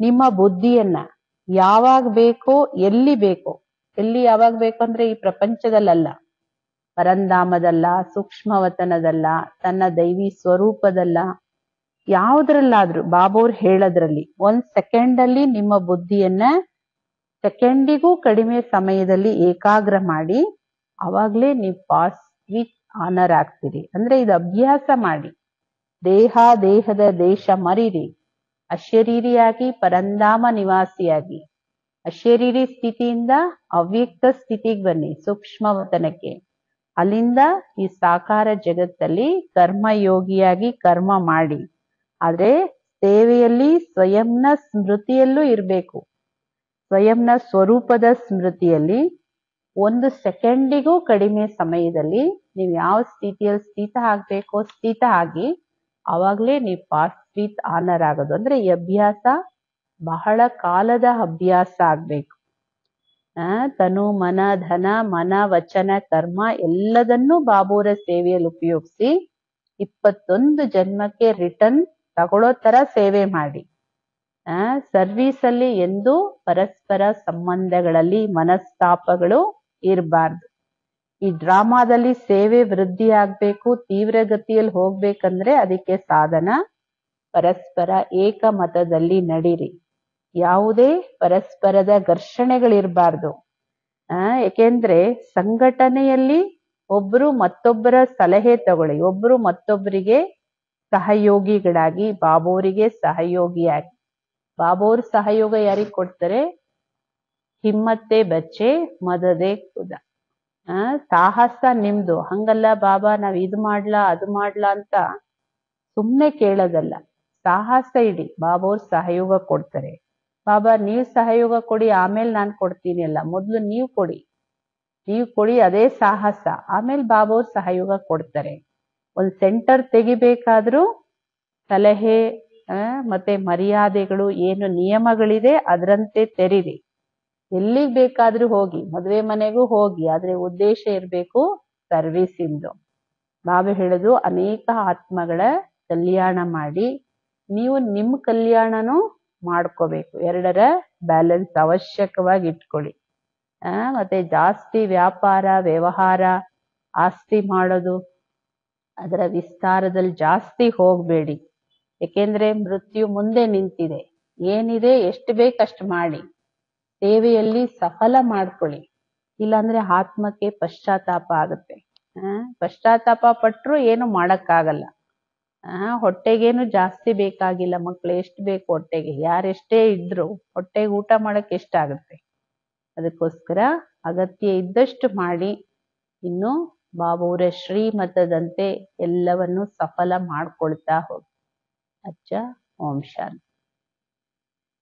ನಿಮ್ಮ ಬುದ್ಧಿಯನ್ನ ಯಾವಾಗ ಬೇಕೋ ಎಲ್ಲಿ ಬೇಕೋ, ಎಲ್ಲಿ ಯಾವಾಗ ಬೇಕು ಅಂದ್ರೆ ಈ ಪ್ರಪಂಚದಲ್ಲ, ಪರಂಧಾಮದಲ್ಲ, ಸೂಕ್ಷ್ಮವತನದಲ್ಲ, ತನ್ನ ದೈವಿ ಸ್ವರೂಪದಲ್ಲ, ಯಾವುದ್ರಲ್ಲಾದ್ರೂ ಬಾಬೋರ್ ಹೇಳೋದ್ರಲ್ಲಿ 1 ಸೆಕೆಂಡ್ ಅಲ್ಲಿ ನಿಮ್ಮ ಬುದ್ಧಿಯನ್ನ ಸೆಕೆಂಡಿಗೂ ಕಡಿಮೆ ಸಮಯದಲ್ಲಿ ಏಕಾಗ್ರ ಮಾಡಿ, ಅವಾಗ್ಲೇ ನೀವು ಪಾಸ್ ವಿತ್ ಆನರ್ ಆಗ್ತೀರಿ. ಅಂದ್ರೆ ಇದು ಅಭ್ಯಾಸ ಮಾಡಿ. ದೇಹದ ದೇಶ ಮರಿರಿ. ಅಶರೀರಿಯಾಗಿ ಪರಂಧಾಮ ನಿವಾಸಿಯಾಗಿ, ಅಶರೀರಿ ಸ್ಥಿತಿಯಿಂದ ಅವ್ಯಕ್ತ ಸ್ಥಿತಿಗೆ ಬನ್ನಿ, ಸೂಕ್ಷ್ಮವತನಕ್ಕೆ. ಅಲ್ಲಿಂದ ಈ ಸಾಕಾರ ಜಗತ್ತಲ್ಲಿ ಕರ್ಮಯೋಗಿಯಾಗಿ ಕರ್ಮ ಮಾಡಿ. ಆದ್ರೆ ಸೇವೆಯಲ್ಲಿ ಸ್ವಯಂನ ಸ್ಮೃತಿಯಲ್ಲೂ ಇರಬೇಕು. ಸ್ವಯಂನ ಸ್ವರೂಪದ ಸ್ಮೃತಿಯಲ್ಲಿ 1 ಸೆಕೆಂಡಿಗೂ ಕಡಿಮೆ ಸಮಯದಲ್ಲಿ ನೀವು ಯಾವ ಸ್ಥಿತಿಯಲ್ಲಿ ಸ್ಥಿತ ಆಗ್ಬೇಕೋ ಸ್ಥಿತ ಆಗಿ, ಅವಾಗ್ಲೇ ನೀವು ಪಾಸ್ ವಿತ್ ಆನರ್ ಆಗೋದು. ಅಂದ್ರೆ ಈ ಅಭ್ಯಾಸ ಬಹಳ ಕಾಲದ ಅಭ್ಯಾಸ ಆಗ್ಬೇಕು. ತನು ಮನ ಧನ ಮನ ವಚನ ಕರ್ಮ ಎಲ್ಲದನ್ನೂ ಬಾಬೂರ ಸೇವೆಯಲ್ಲಿ ಉಪಯೋಗಿಸಿ 21 ಜನ್ಮಕ್ಕೆ ರಿಟರ್ನ್ ತಗೊಳ್ಳೋ ತರ ಸೇವೆ ಮಾಡಿ. ಸರ್ವೀಸ್ ಅಲ್ಲಿ ಎಂದೂ ಪರಸ್ಪರ ಸಂಬಂಧಗಳಲ್ಲಿ ಮನಸ್ತಾಪಗಳು ಇರಬಾರ್ದು. ಈ ಡ್ರಾಮಾದಲ್ಲಿ ಸೇವೆ ವೃದ್ಧಿ ಆಗ್ಬೇಕು, ತೀವ್ರಗತಿಯಲ್ಲಿ ಹೋಗ್ಬೇಕಂದ್ರೆ ಅದಕ್ಕೆ ಸಾಧನ ಪರಸ್ಪರ ಏಕಮತದಲ್ಲಿ ನಡೀರಿ. ಯಾವುದೇ ಪರಸ್ಪರದ ಘರ್ಷಣೆಗಳಿರಬಾರ್ದು. ಏಕೆಂದ್ರೆ ಸಂಘಟನೆಯಲ್ಲಿ ಒಬ್ರು ಮತ್ತೊಬ್ಬರ ಸಲಹೆ ತಗೊಳ್ಳಿ, ಒಬ್ರು ಮತ್ತೊಬ್ಬರಿಗೆ ಸಹಯೋಗಿಗಳಾಗಿ, ಬಾಬೋರಿಗೆ ಸಹಯೋಗಿಯಾಗಿ. ಬಾಬೋರ್ ಸಹಯೋಗ ಯಾರಿಗೆ ಕೊಡ್ತಾರೆ? ಹಿಮ್ಮತ್ತೆ ಬಚ್ಚೆ ಮದದೆ ಖುದ. ಸಾಹಸ ನಿಮ್ದು. ಹಂಗಲ್ಲ ಬಾಬಾ ನಾವ್ ಇದು ಮಾಡ್ಲಾ ಅದು ಮಾಡ್ಲಾ ಅಂತ ಸುಮ್ನೆ ಕೇಳೋದಲ್ಲ, ಸಾಹಸ ಇಡಿ. ಬಾಬೋರ್ ಸಹಯೋಗ ಕೊಡ್ತಾರೆ. ಬಾಬಾ ನೀವ್ ಸಹಯೋಗ ಕೊಡಿ ಆಮೇಲೆ ನಾನ್ ಕೊಡ್ತೀನಿ ಅಲ್ಲ, ಮೊದ್ಲು ನೀವು ಕೊಡಿ, ಅದೇ ಸಾಹಸ. ಆಮೇಲೆ ಬಾಬೋರ್ ಸಹಯೋಗ ಕೊಡ್ತಾರೆ. ಒಂದ್ ಸೆಂಟರ್ ತೆಗಿಬೇಕಾದ್ರೂ ಸಲಹೆ ಮತ್ತೆ ಮರ್ಯಾದೆಗಳು ಏನು ನಿಯಮಗಳಿದೆ ಅದರಂತೆ ತೆರೀರಿ. ಎಲ್ಲಿಗ್ ಬೇಕಾದ್ರೂ ಹೋಗಿ, ಮದುವೆ ಮನೆಗೂ ಹೋಗಿ, ಆದ್ರೆ ಉದ್ದೇಶ ಇರ್ಬೇಕು ಸರ್ವಿಸ್ ಇಂದು. ಬಾಬಾ ಹೇಳೋದು ಅನೇಕ ಆತ್ಮಗಳ ಕಲ್ಯಾಣ ಮಾಡಿ ನೀವು ನಿಮ್ಮ ಕಲ್ಯಾಣನೂ ಮಾಡ್ಕೋಬೇಕು. ಎರಡರ ಬ್ಯಾಲೆನ್ಸ್ ಅವಶ್ಯಕವಾಗಿ ಇಟ್ಕೊಳ್ಳಿ. ಮತ್ತೆ ಜಾಸ್ತಿ ವ್ಯಾಪಾರ ವ್ಯವಹಾರ ಆಸ್ತಿ ಮಾಡೋದು ಅದರ ವಿಸ್ತಾರದಲ್ಲಿ ಜಾಸ್ತಿ ಹೋಗ್ಬೇಡಿ. ಏಕೆಂದ್ರೆ ಮೃತ್ಯು ಮುಂದೆ ನಿಂತಿದೆ. ಏನಿದೆ ಎಷ್ಟು ಬೇಕಷ್ಟು ಮಾಡಿ ಸೇವೆಯಲ್ಲಿ ಸಫಲ ಮಾಡ್ಕೊಳ್ಳಿ. ಇಲ್ಲಾಂದ್ರೆ ಆತ್ಮಕ್ಕೆ ಪಶ್ಚಾತ್ತಾಪ ಆಗುತ್ತೆ. ಪಶ್ಚಾತ್ತಾಪ ಪಟ್ರು ಏನು ಮಾಡಕ್ಕಾಗಲ್ಲ. ಹೊಟ್ಟೆಗೇನು ಜಾಸ್ತಿ ಬೇಕಾಗಿಲ್ಲ. ಮಕ್ಳು ಎಷ್ಟು ಬೇಕು ಹೊಟ್ಟೆಗೆ, ಯಾರೆಷ್ಟೇ ಇದ್ರು ಹೊಟ್ಟೆಗೆ ಊಟ ಮಾಡಕ್ ಎಷ್ಟಾಗುತ್ತೆ. ಅದಕ್ಕೋಸ್ಕರ ಅಗತ್ಯ ಇದ್ದಷ್ಟು ಮಾಡಿ, ಇನ್ನು ಬಾಬುವರ ಶ್ರೀಮತದಂತೆ ಎಲ್ಲವನ್ನು ಸಫಲ ಮಾಡ್ಕೊಳ್ತಾ ಹೋಗಿ. ಅಚ್ಚ. ಓಂ ಶಾಂತಿ.